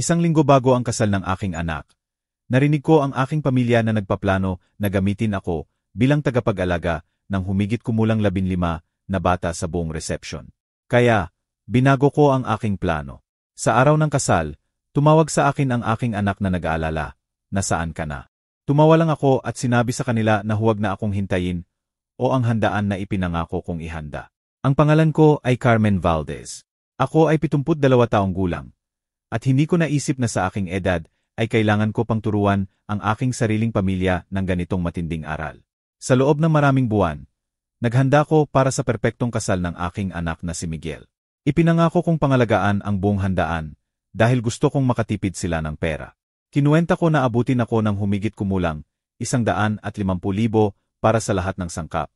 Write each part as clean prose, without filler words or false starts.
Isang linggo bago ang kasal ng aking anak, narinig ko ang aking pamilya na nagpaplano na gamitin ako bilang tagapag-alaga ng humigit kumulang 15 na bata sa buong reception. Kaya, binago ko ang aking plano. Sa araw ng kasal, tumawag sa akin ang aking anak na nag-aalala, "Nasaan ka na?" Tumawa lang ako at sinabi sa kanila na huwag na akong hintayin o ang handaan na ipinangako kong ihanda. Ang pangalan ko ay Carmen Valdez. Ako ay 72 taong gulang. At hindi ko naisip na sa aking edad ay kailangan ko pang turuan ang aking sariling pamilya ng ganitong matinding aral. Sa loob ng maraming buwan, naghanda ko para sa perpektong kasal ng aking anak na si Miguel. Ipinangako kong pangalagaan ang buong handaan dahil gusto kong makatipid sila ng pera. Kinuwenta ko na abutin ako ng humigit kumulang 150,000 para sa lahat ng sangkap.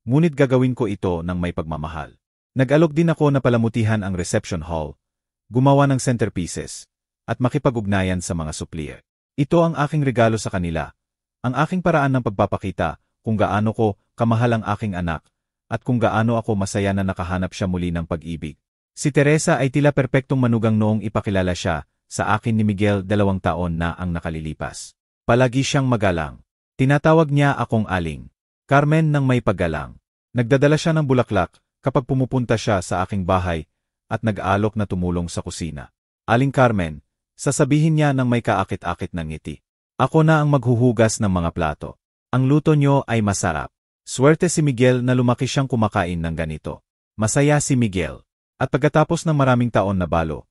Ngunit gagawin ko ito ng may pagmamahal. Nag-alok din ako na palamutihan ang reception hall, gumawa ng centerpieces, at makipag-ugnayan sa mga supplier. Ito ang aking regalo sa kanila, ang aking paraan ng pagpapakita kung gaano ko kamahal ang aking anak, at kung gaano ako masaya na nakahanap siya muli ng pag-ibig. Si Teresa ay tila perpektong manugang noong ipakilala siya sa akin ni Miguel 2 taon na ang nakalilipas. Palagi siyang magalang. Tinatawag niya akong Aling Carmen ng may paggalang. Nagdadala siya ng bulaklak kapag pumupunta siya sa aking bahay at nag-aalok na tumulong sa kusina. "Aling Carmen," sasabihin niya nang may kaakit-akit ng ngiti. "Ako na ang maghuhugas ng mga plato. Ang luto niyo ay masarap." Swerte si Miguel na lumaki siyang kumakain ng ganito. Masaya si Miguel. At pagkatapos ng maraming taon na balo,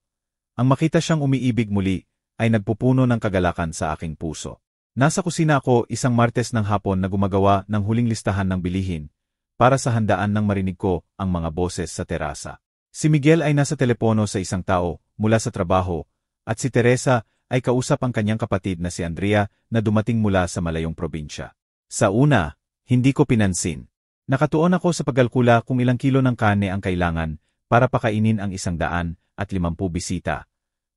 ang makita siyang umiibig muli ay nagpupuno ng kagalakan sa aking puso. Nasa kusina ako isang Martes ng hapon na gumagawa ng huling listahan ng bilihin para sa handaan nang marinig ko ang mga boses sa terasa. Si Miguel ay nasa telepono sa isang tao mula sa trabaho at si Teresa ay kausap ang kanyang kapatid na si Andrea na dumating mula sa malayong probinsya. Sa una, hindi ko pinansin. Nakatuon ako sa pagkalkula kung ilang kilo ng karne ang kailangan para pakainin ang 150 bisita,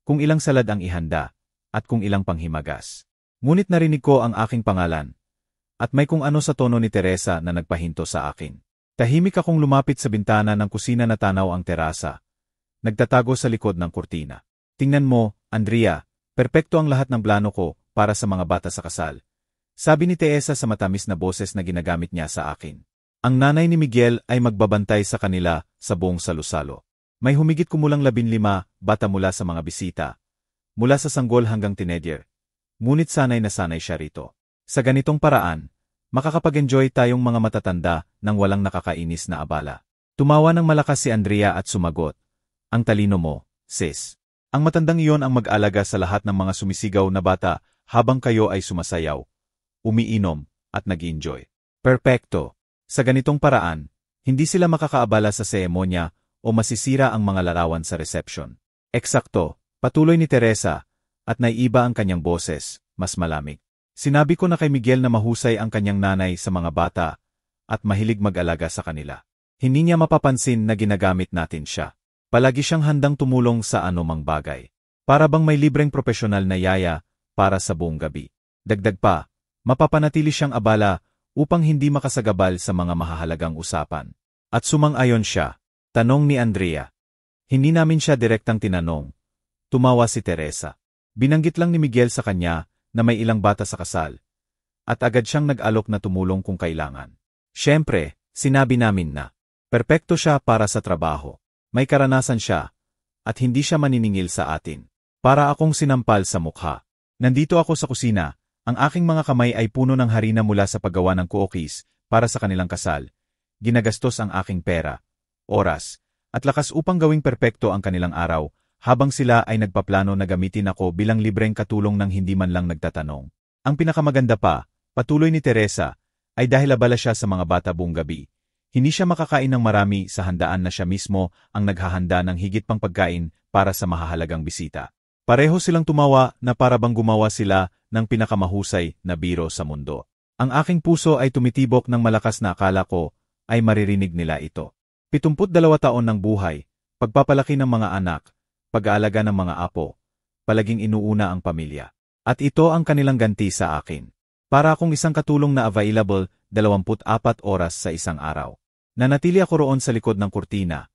kung ilang salad ang ihanda, at kung ilang panghimagas. Ngunit narinig ko ang aking pangalan, at may kung ano sa tono ni Teresa na nagpahinto sa akin. Tahimik akong lumapit sa bintana ng kusina na tanaw ang terasa. Nagtatago sa likod ng kurtina. "Tingnan mo, Andrea, perpekto ang lahat ng plano ko para sa mga bata sa kasal," sabi ni Teresa sa matamis na boses na ginagamit niya sa akin. Ang nanay ni Miguel ay magbabantay sa kanila sa buong salusalo. May humigit kumulang 15 bata mula sa mga bisita, mula sa sanggol hanggang teenager. Ngunit sanay na sanay siya rito. Sa ganitong paraan, makakapag-enjoy tayong mga matatanda nang walang nakakainis na abala. Tumawa ng malakas si Andrea at sumagot, "Ang talino mo, sis. Ang matandang iyon ang mag-alaga sa lahat ng mga sumisigaw na bata habang kayo ay sumasayaw, umiinom, at nag-enjoy. Perpekto. Sa ganitong paraan, hindi sila makakaabala sa seremonya o masisira ang mga larawan sa reception." "Eksakto," patuloy ni Teresa, at naiiba ang kanyang boses, mas malamig. "Sinabi ko na kay Miguel na mahusay ang kanyang nanay sa mga bata at mahilig mag-alaga sa kanila. Hindi niya mapapansin na ginagamit natin siya. Palagi siyang handang tumulong sa anumang bagay. Para bang may libreng profesional na yaya para sa buong gabi. Dagdag pa, mapapanatili siyang abala upang hindi makasagabal sa mga mahahalagang usapan." At sumang-ayon siya. Tanong ni Andrea. Hindi namin siya direktang tinanong. Tumawa si Teresa. Binanggit lang ni Miguel sa kanya na may ilang bata sa kasal, at agad siyang nag-alok na tumulong kung kailangan. Siyempre, sinabi namin na perpekto siya para sa trabaho. May karanasan siya, at hindi siya maniningil sa atin. Para akong sinampal sa mukha. Nandito ako sa kusina, ang aking mga kamay ay puno ng harina mula sa paggawa ng cookies para sa kanilang kasal. Ginagastos ang aking pera, oras, at lakas upang gawing perpekto ang kanilang araw, habang sila ay nagpaplano na gamitin ako bilang libreng katulong ng hindi man lang nagtatanong. Ang pinakamaganda pa, patuloy ni Teresa, ay dahil abala siya sa mga bata buong gabi. Hindi siya makakain ng marami sa handaan na siya mismo ang naghahanda ng higit pang pagkain para sa mahahalagang bisita. Pareho silang tumawa na para bang gumawa sila ng pinakamahusay na biro sa mundo. Ang aking puso ay tumitibok ng malakas na akala ko ay maririnig nila ito. 72 taon ng buhay, pagpapalaki ng mga anak, pag-aalaga ng mga apo, palaging inuuna ang pamilya. At ito ang kanilang ganti sa akin. Para akong isang katulong na available 24 oras sa isang araw. Nanatili ako roon sa likod ng kurtina.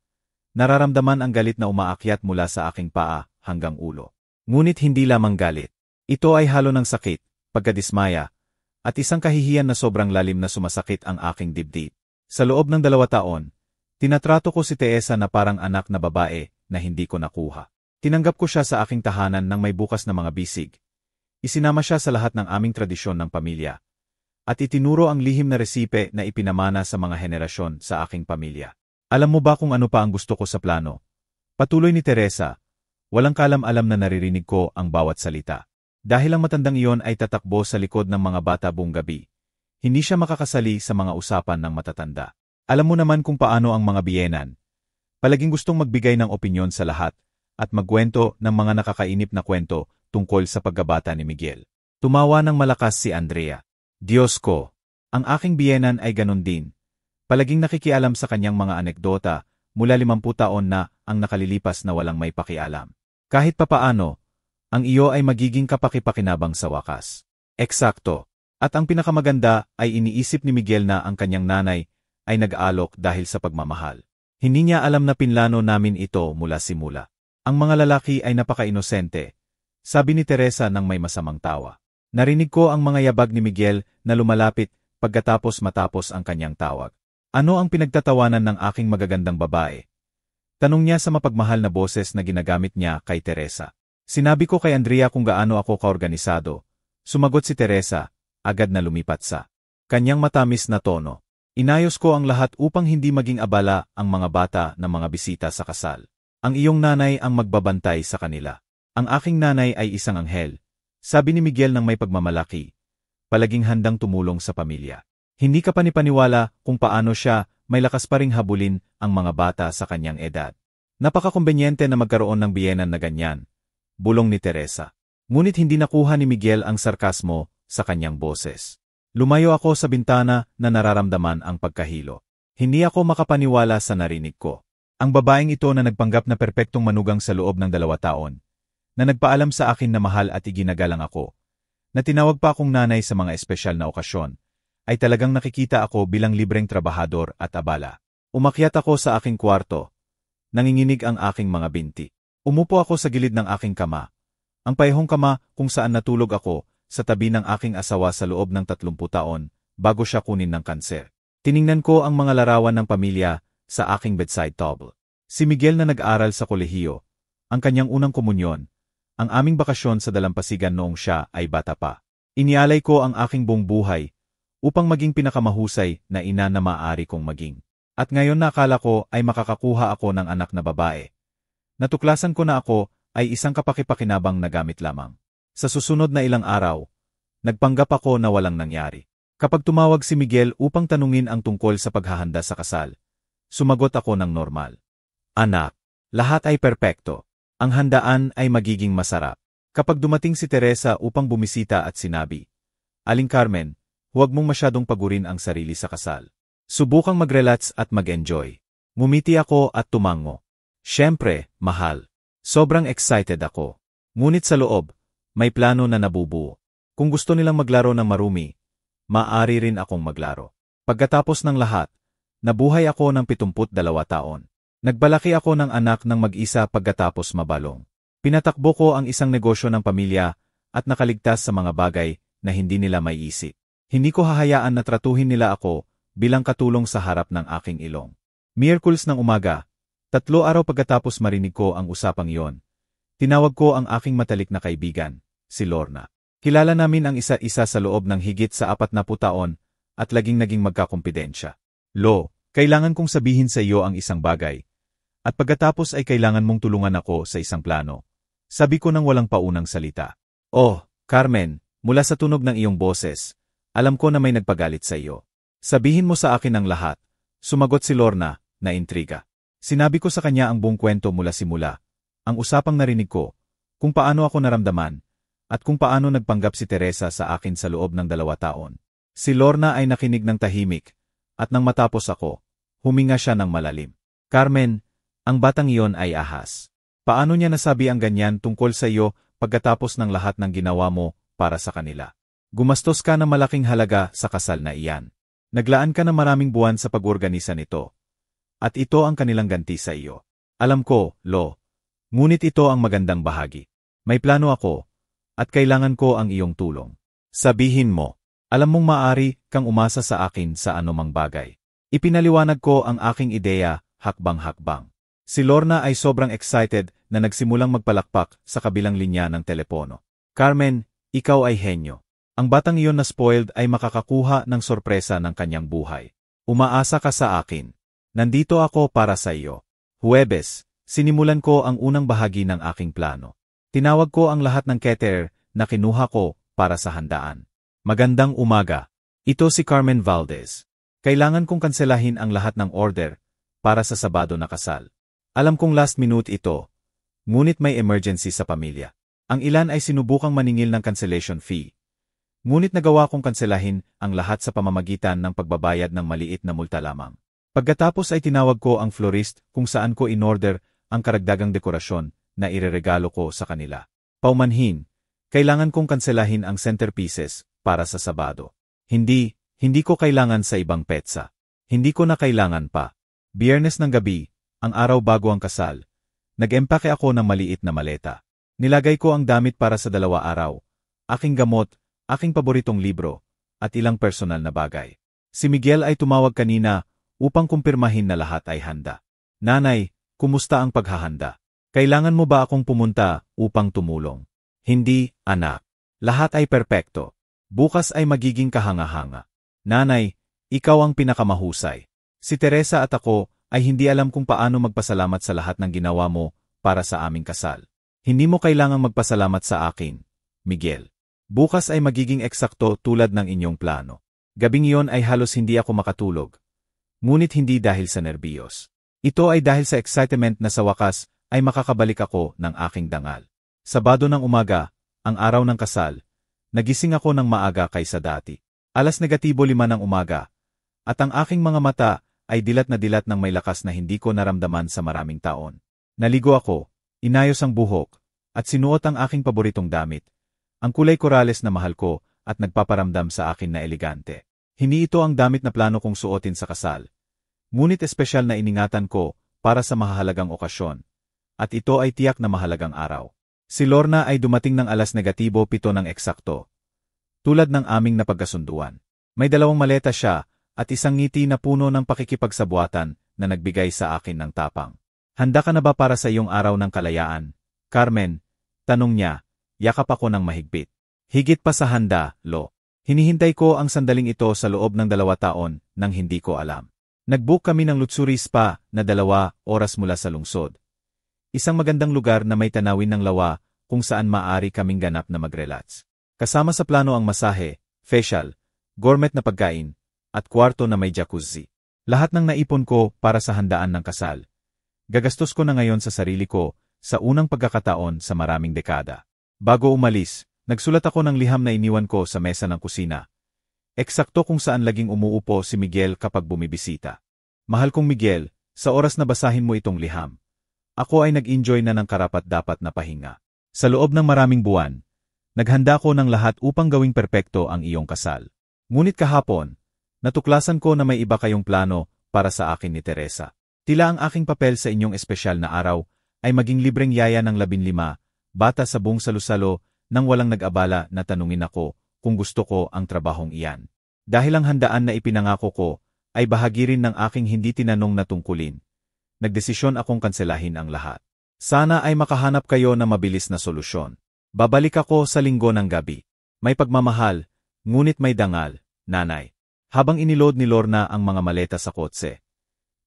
Nararamdaman ang galit na umaakyat mula sa aking paa hanggang ulo. Ngunit hindi lamang galit. Ito ay halo ng sakit, pagkadismaya, at isang kahihiyan na sobrang lalim na sumasakit ang aking dibdib. Sa loob ng 2 taon, tinatrato ko si Teresa na parang anak na babae na hindi ko nakuha. Tinanggap ko siya sa aking tahanan ng may bukas na mga bisig. Isinama siya sa lahat ng aming tradisyon ng pamilya. At itinuro ang lihim na resipe na ipinamana sa mga henerasyon sa aking pamilya. Alam mo ba kung ano pa ang gusto ko sa plano? Patuloy ni Teresa. Walang kalam-alam na naririnig ko ang bawat salita. Dahil ang matandang iyon ay tatakbo sa likod ng mga bata buong gabi, hindi siya makakasali sa mga usapan ng matatanda. Alam mo naman kung paano ang mga biyenan. Palaging gustong magbigay ng opinyon sa lahat at magkwento ng mga nakakainip na kwento tungkol sa pagkabata ni Miguel. Tumawa ng malakas si Andrea. Diyos ko, ang aking biyenan ay ganon din. Palaging nakikialam sa kanyang mga anekdota mula 50 taon na ang nakalilipas na walang may pakialam. Kahit papaano, ang iyo ay magiging kapaki-pakinabang sa wakas. Eksakto. At ang pinakamaganda ay iniisip ni Miguel na ang kanyang nanay ay nag-alok dahil sa pagmamahal. Hindi niya alam na pinlano namin ito mula simula. Ang mga lalaki ay napaka-inosente, sabi ni Teresa nang may masamang tawa. Narinig ko ang mga yabag ni Miguel na lumalapit matapos ang kanyang tawag. Ano ang pinagtatawanan ng aking magagandang babae? Tanong niya sa mapagmahal na boses na ginagamit niya kay Teresa. Sinabi ko kay Andrea kung gaano ako kaorganisado. Sumagot si Teresa, agad na lumipat sa kanyang matamis na tono. Inayos ko ang lahat upang hindi maging abala ang mga bata na mga bisita sa kasal. Ang iyong nanay ang magbabantay sa kanila. Ang aking nanay ay isang anghel, sabi ni Miguel ng may pagmamalaki. Palaging handang tumulong sa pamilya. Hindi ka panipaniwala kung paano siya may lakas pa ring habulin ang mga bata sa kanyang edad. Napakakumbenyente na magkaroon ng biyenan na ganyan. Bulong ni Teresa. Ngunit hindi nakuha ni Miguel ang sarkasmo sa kanyang boses. Lumayo ako sa bintana na nararamdaman ang pagkahilo. Hindi ako makapaniwala sa narinig ko. Ang babaeng ito na nagpanggap na perpektong manugang sa loob ng 2 taon, na nagpaalam sa akin na mahal at iginagalang ako, na tinawag pa akong nanay sa mga espesyal na okasyon, ay talagang nakikita ako bilang libreng trabahador at abala. Umakyat ako sa aking kwarto. Nanginginig ang aking mga binti. Umupo ako sa gilid ng aking kama. Ang payahong kama kung saan natulog ako sa tabi ng aking asawa sa loob ng 30 taon bago siya kunin ng kanser. Tiningnan ko ang mga larawan ng pamilya sa aking bedside table. Si Miguel na nag-aral sa kolehiyo, ang kanyang unang komunyon, ang aming bakasyon sa dalampasigan noong siya ay bata pa. Inialay ko ang aking buong buhay upang maging pinakamahusay na ina na maaari kong maging. At ngayon na akala ko ay makakakuha ako ng anak na babae. Natuklasan ko na ako ay isang kapaki-pakinabang na gamit lamang. Sa susunod na ilang araw, nagpanggap ako na walang nangyari. Kapag tumawag si Miguel upang tanungin ang tungkol sa paghahanda sa kasal, sumagot ako ng normal. Anak, lahat ay perpekto. Ang handaan ay magiging masarap. Kapag dumating si Teresa upang bumisita at sinabi, Aling Carmen, huwag mong masyadong pagurin ang sarili sa kasal. Subukang mag-relax at mag-enjoy. Ngumiti ako at tumango. Siyempre, mahal. Sobrang excited ako. Ngunit sa loob, may plano na nabubuo. Kung gusto nilang maglaro ng marumi, maaari rin akong maglaro. Pagkatapos ng lahat, nabuhay ako ng 72 taon. Nagbalaki ako ng anak ng mag-isa pagkatapos mabalong. Pinatakbo ko ang isang negosyo ng pamilya at nakaligtas sa mga bagay na hindi nila maiisip. Hindi ko hahayaan na tratuhin nila ako bilang katulong sa harap ng aking ilong. Miyerkules ng umaga, 3 araw pagkatapos marinig ko ang usapang iyon, tinawag ko ang aking matalik na kaibigan, si Lorna. Kilala namin ang isa't isa sa loob ng higit sa 40 taon at laging naging magkakumpidensya. Lo, kailangan kong sabihin sa iyo ang isang bagay. At pagkatapos ay kailangan mong tulungan ako sa isang plano. Sabi ko nang walang paunang salita. Oh, Carmen, mula sa tunog ng iyong boses, alam ko na may nagpagalit sa iyo. Sabihin mo sa akin ang lahat. Sumagot si Lorna, na intriga. Sinabi ko sa kanya ang buong kwento mula simula, ang usapang narinig ko, kung paano ako naramdaman, at kung paano nagpanggap si Teresa sa akin sa loob ng 2 taon. Si Lorna ay nakinig ng tahimik, at nang matapos ako, huminga siya ng malalim. Carmen, ang batang iyon ay ahas. Paano niya nasabi ang ganyan tungkol sa iyo pagkatapos ng lahat ng ginawa mo para sa kanila? Gumastos ka ng malaking halaga sa kasal na iyan. Naglaan ka ng maraming buwan sa pag-organisa nito. At ito ang kanilang ganti sa iyo. Alam ko, Lo. Ngunit ito ang magandang bahagi. May plano ako, at kailangan ko ang iyong tulong. Sabihin mo, alam mong maaari kang umasa sa akin sa anumang bagay. Ipinaliwanag ko ang aking ideya, hakbang-hakbang. Si Lorna ay sobrang excited na nagsimulang magpalakpak sa kabilang linya ng telepono. Carmen, ikaw ay henyo. Ang batang iyon na spoiled ay makakakuha ng sorpresa ng kanyang buhay. Umaasa ka sa akin. Nandito ako para sa iyo. Huwebes, sinimulan ko ang unang bahagi ng aking plano. Tinawag ko ang lahat ng caterer na kinuha ko para sa handaan. Magandang umaga. Ito si Carmen Valdez. Kailangan kong kanselahin ang lahat ng order para sa Sabado na kasal. Alam kong last minute ito, ngunit may emergency sa pamilya. Ang ilan ay sinubukang maningil ng cancellation fee. Ngunit nagawa kong kanselahin ang lahat sa pamamagitan ng pagbabayad ng maliit na multa lamang. Pagkatapos ay tinawag ko ang florist kung saan ko inorder ang karagdagang dekorasyon na ireregalo ko sa kanila. Paumanhin, kailangan kong kanselahin ang centerpieces para sa Sabado. Hindi ko kailangan sa ibang petsa. Hindi ko na kailangan pa. Biyernes ng gabi, ang araw bago ang kasal, nag-empake ako ng maliit na maleta. Nilagay ko ang damit para sa 2 araw, aking gamot, aking paboritong libro, at ilang personal na bagay. Si Miguel ay tumawag kanina upang kumpirmahin na lahat ay handa. Nanay, kumusta ang paghahanda? Kailangan mo ba akong pumunta upang tumulong? Hindi, anak. Lahat ay perpekto. Bukas ay magiging kahanga-hanga. Nanay, ikaw ang pinakamahusay. Si Teresa at ako ay hindi alam kung paano magpasalamat sa lahat ng ginawa mo para sa aming kasal. Hindi mo kailangang magpasalamat sa akin, Miguel. Bukas ay magiging eksakto tulad ng inyong plano. Gabing iyon ay halos hindi ako makatulog. Ngunit hindi dahil sa nerbiyos. Ito ay dahil sa excitement na sa wakas ay makakabalik ako ng aking dangal. Sabado ng umaga, ang araw ng kasal, nagising ako ng maaga kaysa dati. 5:05 ng umaga, at ang aking mga mata ay dilat na dilat ng may lakas na hindi ko naramdaman sa maraming taon. Naligo ako, inayos ang buhok, at sinuot ang aking paboritong damit, ang kulay korales na mahal ko at nagpaparamdam sa akin na elegante. Hindi ito ang damit na plano kong suotin sa kasal. Ngunit espesyal na iningatan ko para sa mahalagang okasyon, at ito ay tiyak na mahalagang araw. Si Lorna ay dumating ng 7:00 ng eksakto, tulad ng aming napagkasunduan. May 2 maleta siya, at isang ngiti na puno ng pakikipagsabuatan na nagbigay sa akin ng tapang. Handa ka na ba para sa iyong araw ng kalayaan? Carmen, tanong niya, yakap ako ng mahigpit. Higit pa sa handa, Lo. Hinihintay ko ang sandaling ito sa loob ng 2 taon nang hindi ko alam. Nag-book kami ng luxury spa na 2 oras mula sa lungsod. Isang magandang lugar na may tanawin ng lawa kung saan maaari kaming ganap na mag-relax. Kasama sa plano ang masahe, facial, gourmet na pagkain, at kwarto na may jacuzzi. Lahat ng naipon ko para sa handaan ng kasal. Gagastos ko na ngayon sa sarili ko sa unang pagkakataon sa maraming dekada. Bago umalis, nagsulat ako ng liham na iniwan ko sa mesa ng kusina. Eksakto kung saan laging umuupo si Miguel kapag bumibisita. Mahal kong Miguel, sa oras na basahin mo itong liham, ako ay nag-enjoy na ng karapat-dapat na pahinga. Sa loob ng maraming buwan, naghanda ko ng lahat upang gawing perpekto ang iyong kasal. Ngunit kahapon, natuklasan ko na may iba kayong plano para sa akin ni Teresa. Tila ang aking papel sa inyong espesyal na araw ay maging libreng yaya ng 15 bata sa buong salusalo nang walang nag-abala na tanungin ako kung gusto ko ang trabahong iyan. Dahil ang handaan na ipinangako ko ay bahagi rin ng aking hindi tinanong na tungkulin. Nagdesisyon akong kanselahin ang lahat. Sana ay makahanap kayo na mabilis na solusyon. Babalik ako sa Linggo ng gabi. May pagmamahal, ngunit may dangal, nanay. Habang iniload ni Lorna ang mga maleta sa kotse,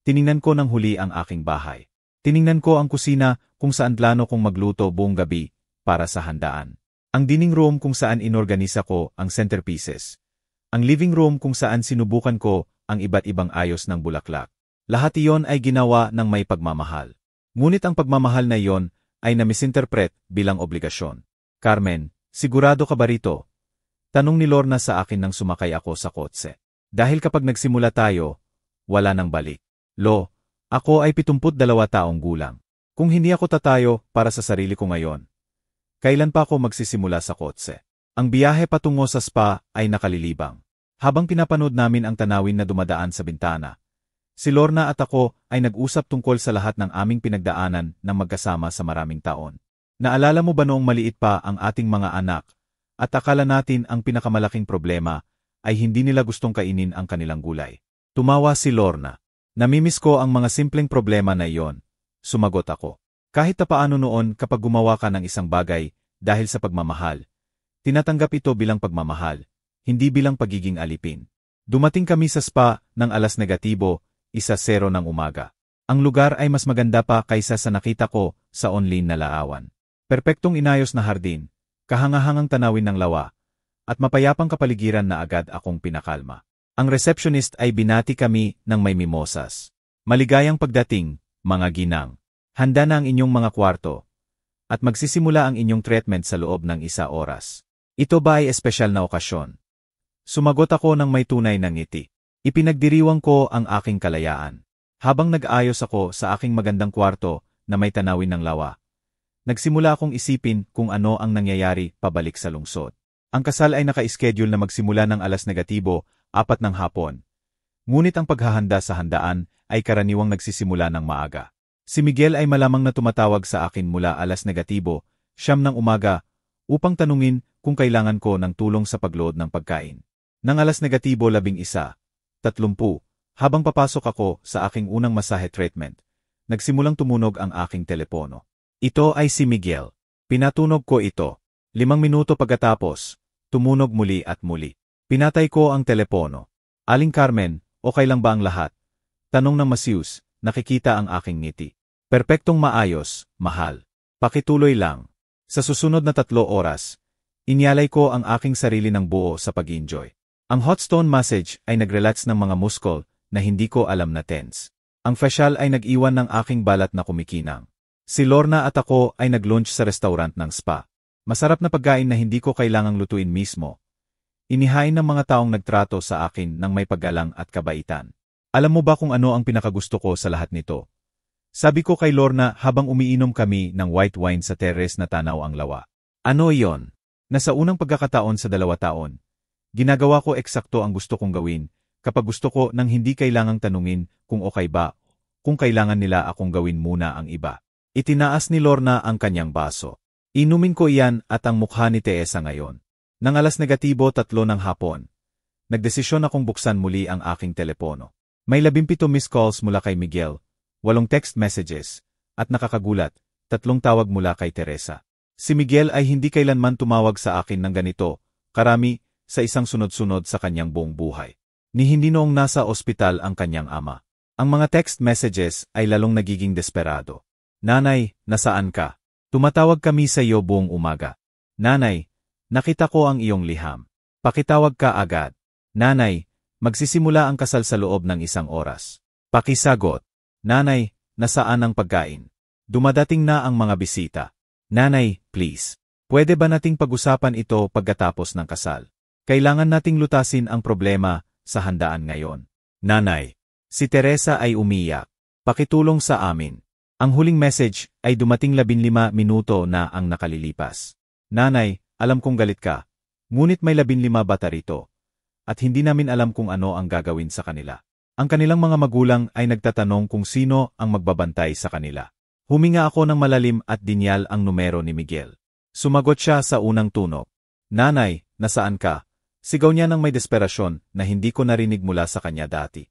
tiningnan ko ng huli ang aking bahay. Tiningnan ko ang kusina kung saan plano kong magluto buong gabi para sa handaan. Ang dining room kung saan inorganisa ko ang centerpieces. Ang living room kung saan sinubukan ko ang iba't ibang ayos ng bulaklak. Lahat iyon ay ginawa ng may pagmamahal. Ngunit ang pagmamahal na iyon ay na-misinterpret bilang obligasyon. Carmen, sigurado ka ba rito? Tanong ni Lorna sa akin nang sumakay ako sa kotse. Dahil kapag nagsimula tayo, wala nang balik. Lo, ako ay 72 taong gulang. Kung hindi ako tatayo para sa sarili ko ngayon, kailan pa ako magsisimula sa kotse? Ang biyahe patungo sa spa ay nakalilibang. Habang pinapanood namin ang tanawin na dumadaan sa bintana, si Lorna at ako ay nag-usap tungkol sa lahat ng aming pinagdaanan ng magkasama sa maraming taon. Naalala mo ba noong maliit pa ang ating mga anak, at akala natin ang pinakamalaking problema ay hindi nila gustong kainin ang kanilang gulay? Tumawa si Lorna. Namimiss ko ang mga simpleng problema na iyon, sumagot ako. Kahit na paano noon kapag gumawa ka ng isang bagay dahil sa pagmamahal, tinatanggap ito bilang pagmamahal, hindi bilang pagiging alipin. Dumating kami sa spa ng alas negatibo, 1:00 ng umaga. Ang lugar ay mas maganda pa kaysa sa nakita ko sa online na larawan. Perpektong inayos na hardin, kahangahangang tanawin ng lawa, at mapayapang kapaligiran na agad akong pinakalma. Ang receptionist ay binati kami ng may mimosas. Maligayang pagdating, mga ginang. Handa na ang inyong mga kwarto. At magsisimula ang inyong treatment sa loob ng 1 oras. Ito ba ay espesyal na okasyon? Sumagot ako ng may tunay na ngiti. Ipinagdiriwang ko ang aking kalayaan. Habang nag-ayos ako sa aking magandang kwarto na may tanawin ng lawa, nagsimula akong isipin kung ano ang nangyayari pabalik sa lungsod. Ang kasal ay naka-schedule na magsimula ng alas negatibo, 4 ng hapon. Ngunit ang paghahanda sa handaan ay karaniwang nagsisimula ng maaga. Si Miguel ay malamang na tumatawag sa akin mula alas negatibo, 9 ng umaga, upang tanungin kung kailangan ko ng tulong sa pagload ng pagkain. Nang alas negatibo 11:30, habang papasok ako sa aking unang masahe treatment, nagsimulang tumunog ang aking telepono. Ito ay si Miguel. Pinatunog ko ito. 5 minuto pagkatapos, tumunog muli at muli. Pinatay ko ang telepono. Aling Carmen, okay lang ba ang lahat? Tanong ng Masius, nakikita ang aking ngiti. Perpektong maayos, mahal. Pakituloy lang. Sa susunod na 3 oras, inyalay ko ang aking sarili ng buo sa pag-enjoy. Ang hot stone massage ay nag-relax ng mga muskol na hindi ko alam na tense. Ang facial ay nag-iwan ng aking balat na kumikinang. Si Lorna at ako ay nag-lunch sa restaurant ng spa. Masarap na pagkain na hindi ko kailangang lutuin mismo. Inihain ng mga taong nagtrato sa akin ng may paggalang at kabaitan. Alam mo ba kung ano ang pinakagusto ko sa lahat nito? Sabi ko kay Lorna habang umiinom kami ng white wine sa terrace na tanaw ang lawa. Ano iyon? Nasa unang pagkakataon sa 2 taon, ginagawa ko eksakto ang gusto kong gawin kapag gusto ko nang hindi kailangang tanungin kung okay ba, kung kailangan nila akong gawin muna ang iba. Itinaas ni Lorna ang kanyang baso. Inumin ko iyan at ang mukha ni Teresa ngayon. Nang alas negatibo 3 ng hapon, nagdesisyon akong buksan muli ang aking telepono. May 17 missed calls mula kay Miguel, 8 text messages, at nakakagulat, 3 tawag mula kay Teresa. Si Miguel ay hindi kailanman tumawag sa akin ng ganito, karami, sa isang sunod-sunod sa kanyang buong buhay. Ni hindi noong nasa ospital ang kanyang ama. Ang mga text messages ay lalong nagiging desperado. Nanay, nasaan ka? Tumatawag kami sa iyo buong umaga. Nanay, nakita ko ang iyong liham. Pakitawag ka agad. Nanay, magsisimula ang kasal sa loob ng 1 oras. Pakisagot. Nanay, nasaan ang pagkain? Dumadating na ang mga bisita. Nanay, please. Pwede ba nating pag-usapan ito pagkatapos ng kasal? Kailangan nating lutasin ang problema sa handaan ngayon. Nanay, si Teresa ay umiyak. Pakitulong sa amin. Ang huling message ay dumating 15 minuto na ang nakalilipas. Nanay, alam kong galit ka. Ngunit may 15 bata rito. At hindi namin alam kung ano ang gagawin sa kanila. Ang kanilang mga magulang ay nagtatanong kung sino ang magbabantay sa kanila. Huminga ako ng malalim at dinyal ang numero ni Miguel. Sumagot siya sa unang tunog. Nanay, nasaan ka? Sigaw niya ng may desperasyon na hindi ko narinig mula sa kanya dati.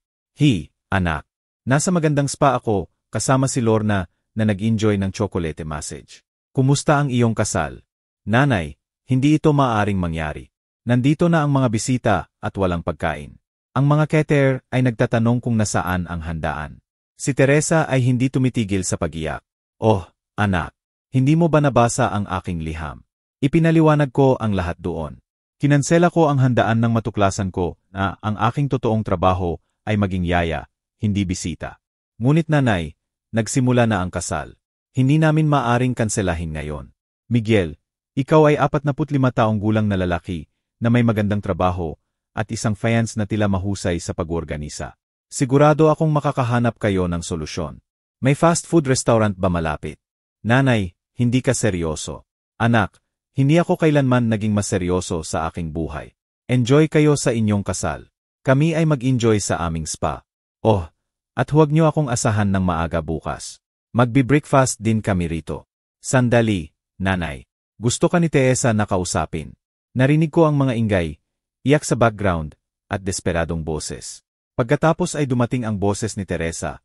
Anak. Nasa magandang spa ako, kasama si Lorna na nag-enjoy ng chocolate massage. Kumusta ang iyong kasal? Nanay, hindi ito maaaring mangyari. Nandito na ang mga bisita at walang pagkain. Ang mga caterer ay nagtatanong kung nasaan ang handaan. Si Teresa ay hindi tumitigil sa pag-iyak. Oh, anak, hindi mo ba nabasa ang aking liham? Ipinaliwanag ko ang lahat doon. Kinansela ko ang handaan nang matuklasan ko na ang aking totoong trabaho ay maging yaya, hindi bisita. Ngunit nanay, nagsimula na ang kasal. Hindi namin maaring kanselahin ngayon. Miguel, ikaw ay 45 taong gulang na lalaki na may magandang trabaho at isang fiance na tila mahusay sa pag-organisa. Sigurado akong makakahanap kayo ng solusyon. May fast food restaurant ba malapit? Nanay, hindi ka seryoso. Anak, hindi ako kailanman naging maseryoso sa aking buhay. Enjoy kayo sa inyong kasal. Kami ay mag-enjoy sa aming spa. Oh, at huwag niyo akong asahan ng maaga bukas. Magbi-breakfast din kami rito. Sandali, Nanay, gusto ka ni Teresa na kausapin. Narinig ko ang mga ingay, iyak sa background, at desperadong boses. Pagkatapos ay dumating ang boses ni Teresa,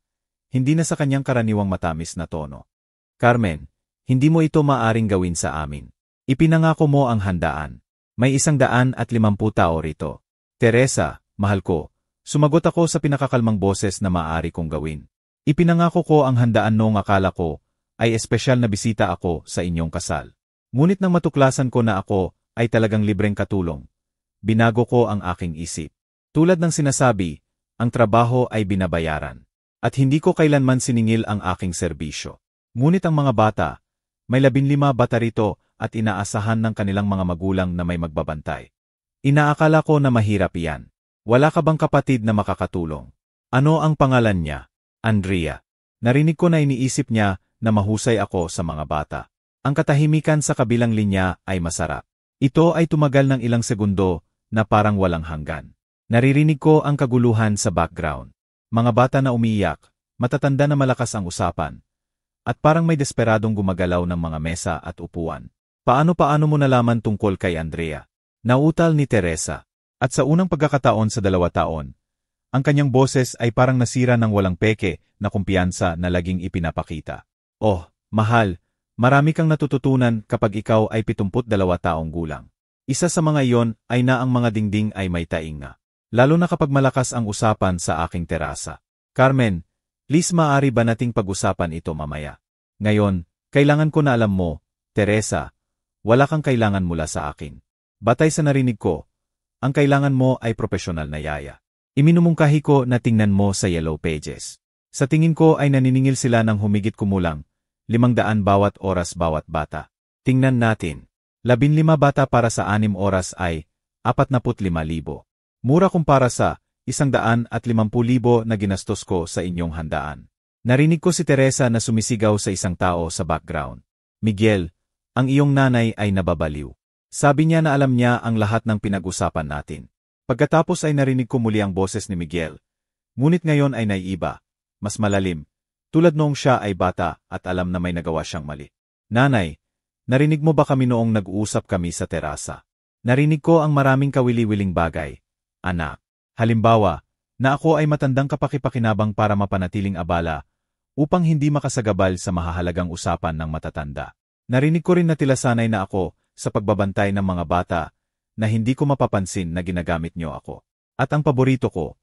hindi na sa kanyang karaniwang matamis na tono. Carmen, hindi mo ito maaring gawin sa amin. Ipinangako mo ang handaan. May 150 tao rito. Teresa, mahal ko, sumagot ako sa pinakakalmang boses na maaari kong gawin. Ipinangako ko ang handaan noong akala ko ay espesyal na bisita ako sa inyong kasal. Ngunit nang matuklasan ko na ako ay talagang libreng katulong, binago ko ang aking isip. Tulad ng sinasabi, ang trabaho ay binabayaran. At hindi ko kailanman siningil ang aking serbisyo. Ngunit ang mga bata, may 15 bata rito at inaasahan ng kanilang mga magulang na may magbabantay. Inaakala ko na mahirap iyan. Wala ka bang kapatid na makakatulong? Ano ang pangalan niya? Andrea. Narinig ko na iniisip niya na mahusay ako sa mga bata. Ang katahimikan sa kabilang linya ay masarap. Ito ay tumagal ng ilang segundo na parang walang hanggan. Naririnig ko ang kaguluhan sa background. Mga bata na umiiyak, matatanda na malakas ang usapan, at parang may desperadong gumagalaw ng mga mesa at upuan. Paano mo nalaman tungkol kay Andrea? Nautal ni Teresa. At sa unang pagkakataon sa 2 taon, ang kanyang boses ay parang nasira ng walang peke na kumpiyansa na laging ipinapakita. Oh, mahal, marami kang natututunan kapag ikaw ay 72 taong gulang. Isa sa mga iyon ay na ang mga dingding ay may tainga. Lalo na kapag malakas ang usapan sa aking terasa. Carmen, please maaari ba nating pag-usapan ito mamaya? Ngayon, kailangan ko na alam mo, Teresa, wala kang kailangan mula sa akin. Batay sa narinig ko, ang kailangan mo ay profesional na yaya. Iminumungkahi ko na tingnan mo sa Yellow Pages. Sa tingin ko ay naniningil sila ng humigit kumulang 500 bawat oras bawat bata. Tingnan natin. 15 bata para sa 6 oras ay 45,000. Mura kumpara sa 150,000 na ginastos ko sa inyong handaan. Narinig ko si Teresa na sumisigaw sa isang tao sa background. Miguel, ang iyong nanay ay nababaliw. Sabi niya na alam niya ang lahat ng pinag-usapan natin. Pagkatapos ay narinig ko muli ang boses ni Miguel. Ngunit ngayon ay naiiba, mas malalim, tulad noong siya ay bata at alam na may nagawa siyang mali. Nanay, narinig mo ba kami noong nag-uusap kami sa terasa? Narinig ko ang maraming kawili-wiling bagay. Anak, halimbawa, na ako ay matandang kapakipakinabang para mapanatiling abala upang hindi makasagabal sa mahahalagang usapan ng matatanda. Narinig ko rin na tila sanay na ako sa pagbabantay ng mga bata na hindi ko mapapansin na ginagamit niyo ako. At ang paborito ko,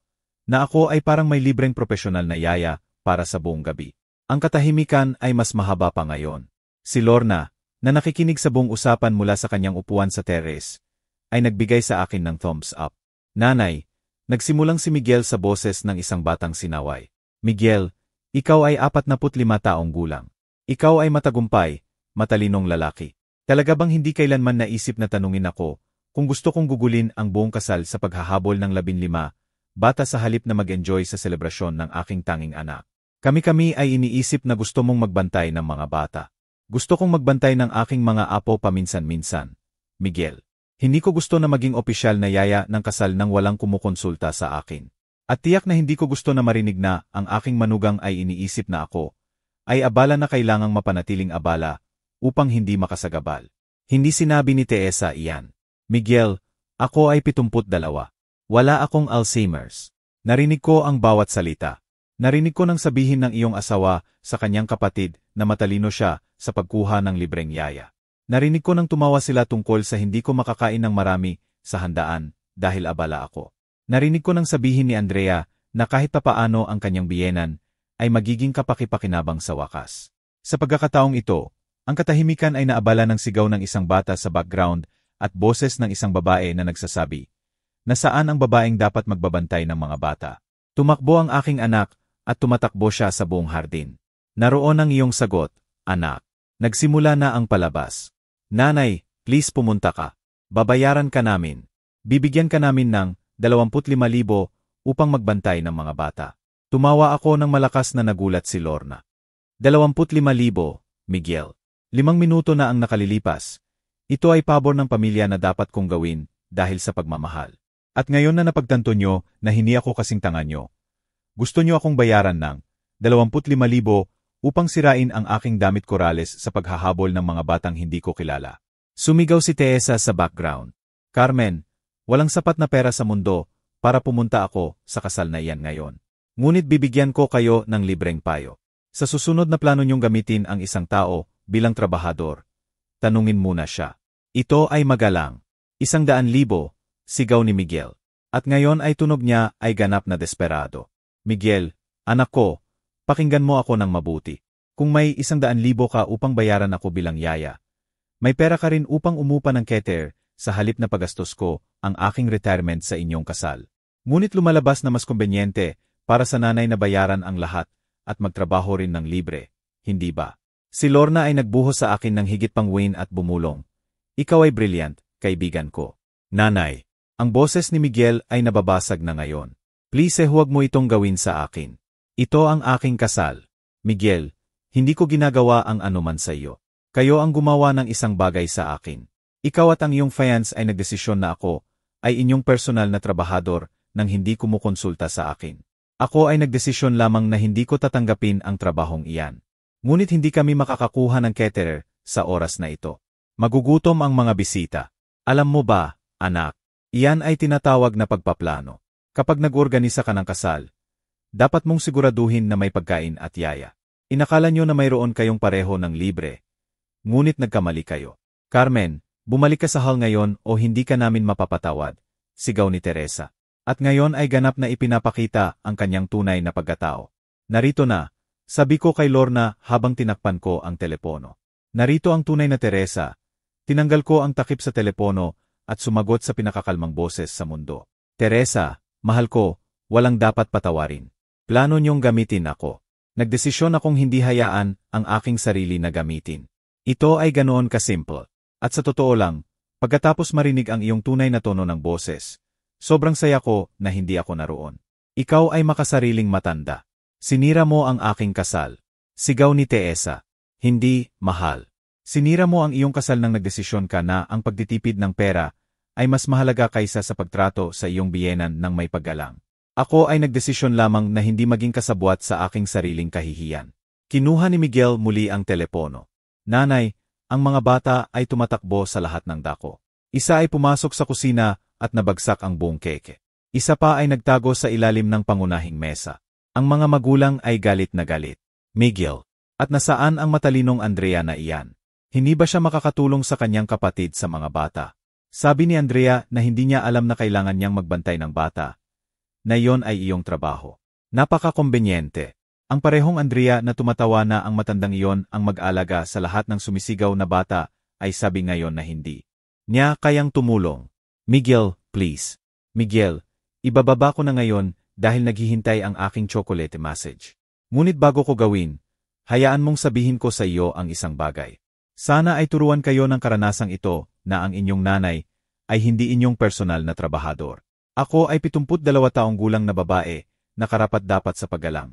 na ako ay parang may libreng profesional na yaya para sa buong gabi. Ang katahimikan ay mas mahaba pa ngayon. Si Lorna, na nakikinig sa buong usapan mula sa kanyang upuan sa terrace, ay nagbigay sa akin ng thumbs up. Nanay, nagsimulang si Miguel sa boses ng isang batang sinaway. Miguel, ikaw ay 45 taong gulang. Ikaw ay matagumpay, matalinong lalaki. Talaga bang hindi kailanman naisip na tanungin ako kung gusto kong gugulin ang buong kasal sa paghahabol ng 15 bata sa halip na mag-enjoy sa selebrasyon ng aking tanging anak? Kami ay iniisip na gusto mong magbantay ng mga bata. Gusto kong magbantay ng aking mga apo paminsan-minsan. Miguel. Hindi ko gusto na maging opisyal na yaya ng kasal nang walang kumukonsulta sa akin. At tiyak na hindi ko gusto na marinig na ang aking manugang ay iniisip na ako ay abala na kailangang mapanatiling abala upang hindi makasagabal. Hindi sinabi ni Teresa iyan. Miguel, ako ay 72. Wala akong Alzheimer's. Narinig ko ang bawat salita. Narinig ko nang sabihin ng iyong asawa sa kanyang kapatid na matalino siya sa pagkuha ng libreng yaya. Narinig ko nang tumawa sila tungkol sa hindi ko makakain ng marami sa handaan dahil abala ako. Narinig ko nang sabihin ni Andrea na kahit papaano ang kanyang biyenan ay magiging kapakipakinabang sa wakas. Sa pagkakataong ito, ang katahimikan ay naabala ng sigaw ng isang bata sa background at boses ng isang babae na nagsasabi, na saan ang babaeng dapat magbabantay ng mga bata. Tumakbo ang aking anak at tumatakbo siya sa buong hardin. Naroon ang iyong sagot, anak. Nagsimula na ang palabas. Nanay, please pumunta ka. Babayaran ka namin. Bibigyan ka namin ng 25,000 upang magbantay ng mga bata. Tumawa ako ng malakas na nagulat si Lorna. 25,000, Miguel. 5 minuto na ang nakalilipas. Ito ay pabor ng pamilya na dapat kong gawin dahil sa pagmamahal. At ngayon na napagtanto nyo na hindi ako kasing tanga nyo, gusto nyo akong bayaran ng 25,000 upang sirain ang aking damit korales sa paghahabol ng mga batang hindi ko kilala. Sumigaw si Teresa sa background. Carmen, walang sapat na pera sa mundo para pumunta ako sa kasal na iyan ngayon. Ngunit bibigyan ko kayo ng libreng payo. Sa susunod na plano niyong gamitin ang isang tao bilang trabahador, tanungin muna siya. Ito ay magalang. 100,000, sigaw ni Miguel. At ngayon ay tunog niya ay ganap na desperado. Miguel, anak ko, pakinggan mo ako ng mabuti. Kung may 100,000 ka upang bayaran ako bilang yaya, may pera ka rin upang umupa ng cater sa halip na pagastos ko ang aking retirement sa inyong kasal. Ngunit lumalabas na mas kumbenyente para sa nanay na bayaran ang lahat at magtrabaho rin ng libre, hindi ba? Si Lorna ay nagbuhos sa akin ng higit pang wine at bumulong. Ikaw ay brilliant, kaibigan ko. Nanay, ang boses ni Miguel ay nababasag na ngayon. Please huwag mo itong gawin sa akin. Ito ang aking kasal. Miguel, hindi ko ginagawa ang anuman sa iyo. Kayo ang gumawa ng isang bagay sa akin. Ikaw at ang iyong fiance ay nagdesisyon na ako ay inyong personal na trabahador nang hindi kumukonsulta sa akin. Ako ay nagdesisyon lamang na hindi ko tatanggapin ang trabahong iyan. Ngunit hindi kami makakakuha ng caterer sa oras na ito. Magugutom ang mga bisita. Alam mo ba, anak, iyan ay tinatawag na pagpaplano. Kapag nag-organisa ka ng kasal, dapat mong siguraduhin na may pagkain at yaya. Inakala nyo na mayroon kayong pareho ng libre. Ngunit nagkamali kayo. Carmen, bumalik ka sa hall ngayon o hindi ka namin mapapatawad, sigaw ni Teresa. At ngayon ay ganap na ipinapakita ang kanyang tunay na pagkatao. Narito na, sabi ko kay Lorna habang tinakpan ko ang telepono. Narito ang tunay na Teresa. Tinanggal ko ang takip sa telepono at sumagot sa pinakakalmang boses sa mundo. Teresa, mahal ko, walang dapat patawarin. Plano niyong gamitin ako. Nagdesisyon akong hindi hayaan ang aking sarili na gamitin. Ito ay ganoon kasimple. At sa totoo lang, pagkatapos marinig ang iyong tunay na tono ng boses, sobrang saya ko na hindi ako naroon. Ikaw ay makasariling matanda. Sinira mo ang aking kasal. Sigaw ni Teresa. Hindi, mahal. Sinira mo ang iyong kasal nang nagdesisyon ka na ang pagtitipid ng pera ay mas mahalaga kaysa sa pagtrato sa iyong biyenan ng may paggalang. Ako ay nagdesisyon lamang na hindi maging kasabwat sa aking sariling kahihiyan. Kinuha ni Miguel muli ang telepono. Nanay, ang mga bata ay tumatakbo sa lahat ng dako. Isa ay pumasok sa kusina at nabagsak ang buong keke. Isa pa ay nagtago sa ilalim ng pangunahing mesa. Ang mga magulang ay galit na galit. Miguel, at nasaan ang matalinong Andrea na iyan? Hindi ba siya makakatulong sa kanyang kapatid sa mga bata? Sabi ni Andrea na hindi niya alam na kailangan niyang magbantay ng bata. Na iyon ay iyong trabaho. Napaka-kombenyente. Ang parehong Andrea na tumatawa na ang matandang iyon ang mag-alaga sa lahat ng sumisigaw na bata ay sabi ngayon na hindi niya kayang tumulong. Miguel, please. Miguel, ibababa ko na ngayon dahil naghihintay ang aking chocolate message. Ngunit bago ko gawin, hayaan mong sabihin ko sa iyo ang isang bagay. Sana ay turuan kayo ng karanasang ito na ang inyong nanay ay hindi inyong personal na trabahador. Ako ay 72 taong gulang na babae na karapat-dapat sa paggalang.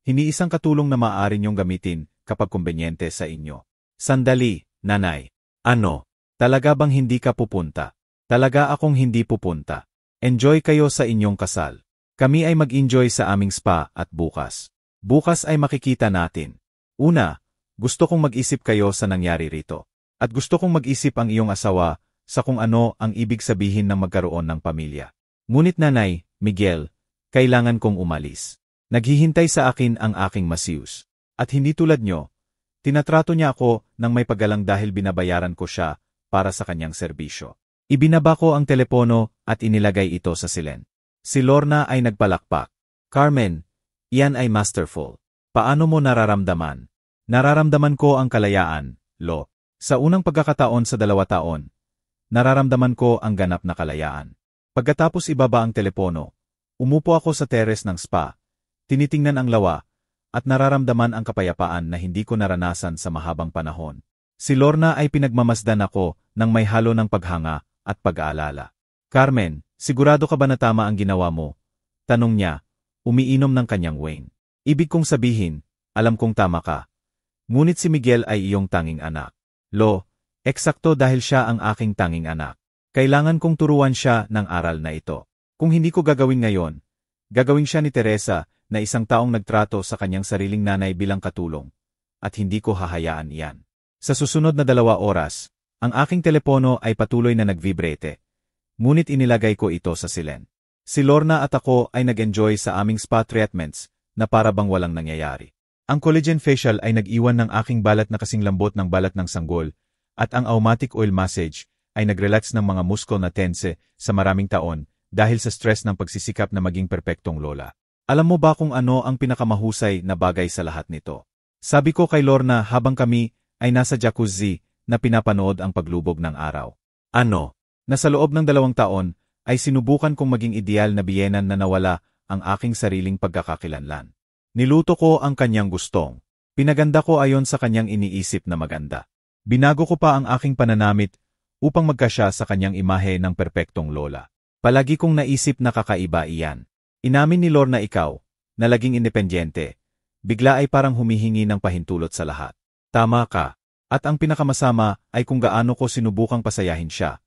Hindi isang katulong na maaari niyong gamitin kapag kumbenyente sa inyo. Sandali, nanay. Ano? Talaga bang hindi ka pupunta? Talaga akong hindi pupunta. Enjoy kayo sa inyong kasal. Kami ay mag-enjoy sa aming spa at bukas. Bukas ay makikita natin. Una, gusto kong mag-isip kayo sa nangyari rito. At gusto kong mag-isip ang iyong asawa sa kung ano ang ibig sabihin ng magkaroon ng pamilya. Ngunit nanay, Miguel, kailangan kong umalis. Naghihintay sa akin ang aking Masius. At hindi tulad nyo, tinatrato niya ako ng may paggalang dahil binabayaran ko siya para sa kanyang serbisyo. Ibinaba ko ang telepono at inilagay ito sa silen. Si Lorna ay nagpalakpak. Carmen, iyan ay masterful. Paano mo nararamdaman? Nararamdaman ko ang kalayaan, Lo. Sa unang pagkakataon sa 2 taon, nararamdaman ko ang ganap na kalayaan. Pagkatapos ibaba ang telepono, umupo ako sa teres ng spa, tinitingnan ang lawa, at nararamdaman ang kapayapaan na hindi ko naranasan sa mahabang panahon. Si Lorna ay pinagmamasdan ako ng may halo ng paghanga at pag-aalala. Carmen, sigurado ka ba na tama ang ginawa mo? Tanong niya, umiinom ng kanyang wine. Ibig kong sabihin, alam kong tama ka. Ngunit si Miguel ay iyong tanging anak. Lo, eksakto dahil siya ang aking tanging anak. Kailangan kong turuan siya ng aral na ito. Kung hindi ko gagawin ngayon, gagawin siya ni Teresa na isang taong nagtrato sa kanyang sariling nanay bilang katulong, at hindi ko hahayaan iyan. Sa susunod na 2 oras, ang aking telepono ay patuloy na nagvibrate. Ngunit inilagay ko ito sa silent. Si Lorna at ako ay nag-enjoy sa aming spa treatments na para bang walang nangyayari. Ang collagen facial ay nag-iwan ng aking balat na kasing lambot ng balat ng sanggol, at ang aromatic oil massage ay nag-relax ng mga muskol na tense sa maraming taon dahil sa stress ng pagsisikap na maging perpektong lola. Alam mo ba kung ano ang pinakamahusay na bagay sa lahat nito? Sabi ko kay Lorna habang kami ay nasa jacuzzi na pinapanood ang paglubog ng araw. Ano? Na sa loob ng 2 taon ay sinubukan kong maging ideal na biyenan na nawala ang aking sariling pagkakakilanlan. Niluto ko ang kanyang gustong. Pinaganda ko ayon sa kanyang iniisip na maganda. Binago ko pa ang aking pananamit upang magkasya sa kanyang imahe ng perpektong lola. Palagi kong naisip na kakaiba iyan. Inamin ni Lorna ikaw, na laging independyente, bigla ay parang humihingi ng pahintulot sa lahat. Tama ka. At ang pinakamasama ay kung gaano ko sinubukang pasayahin siya.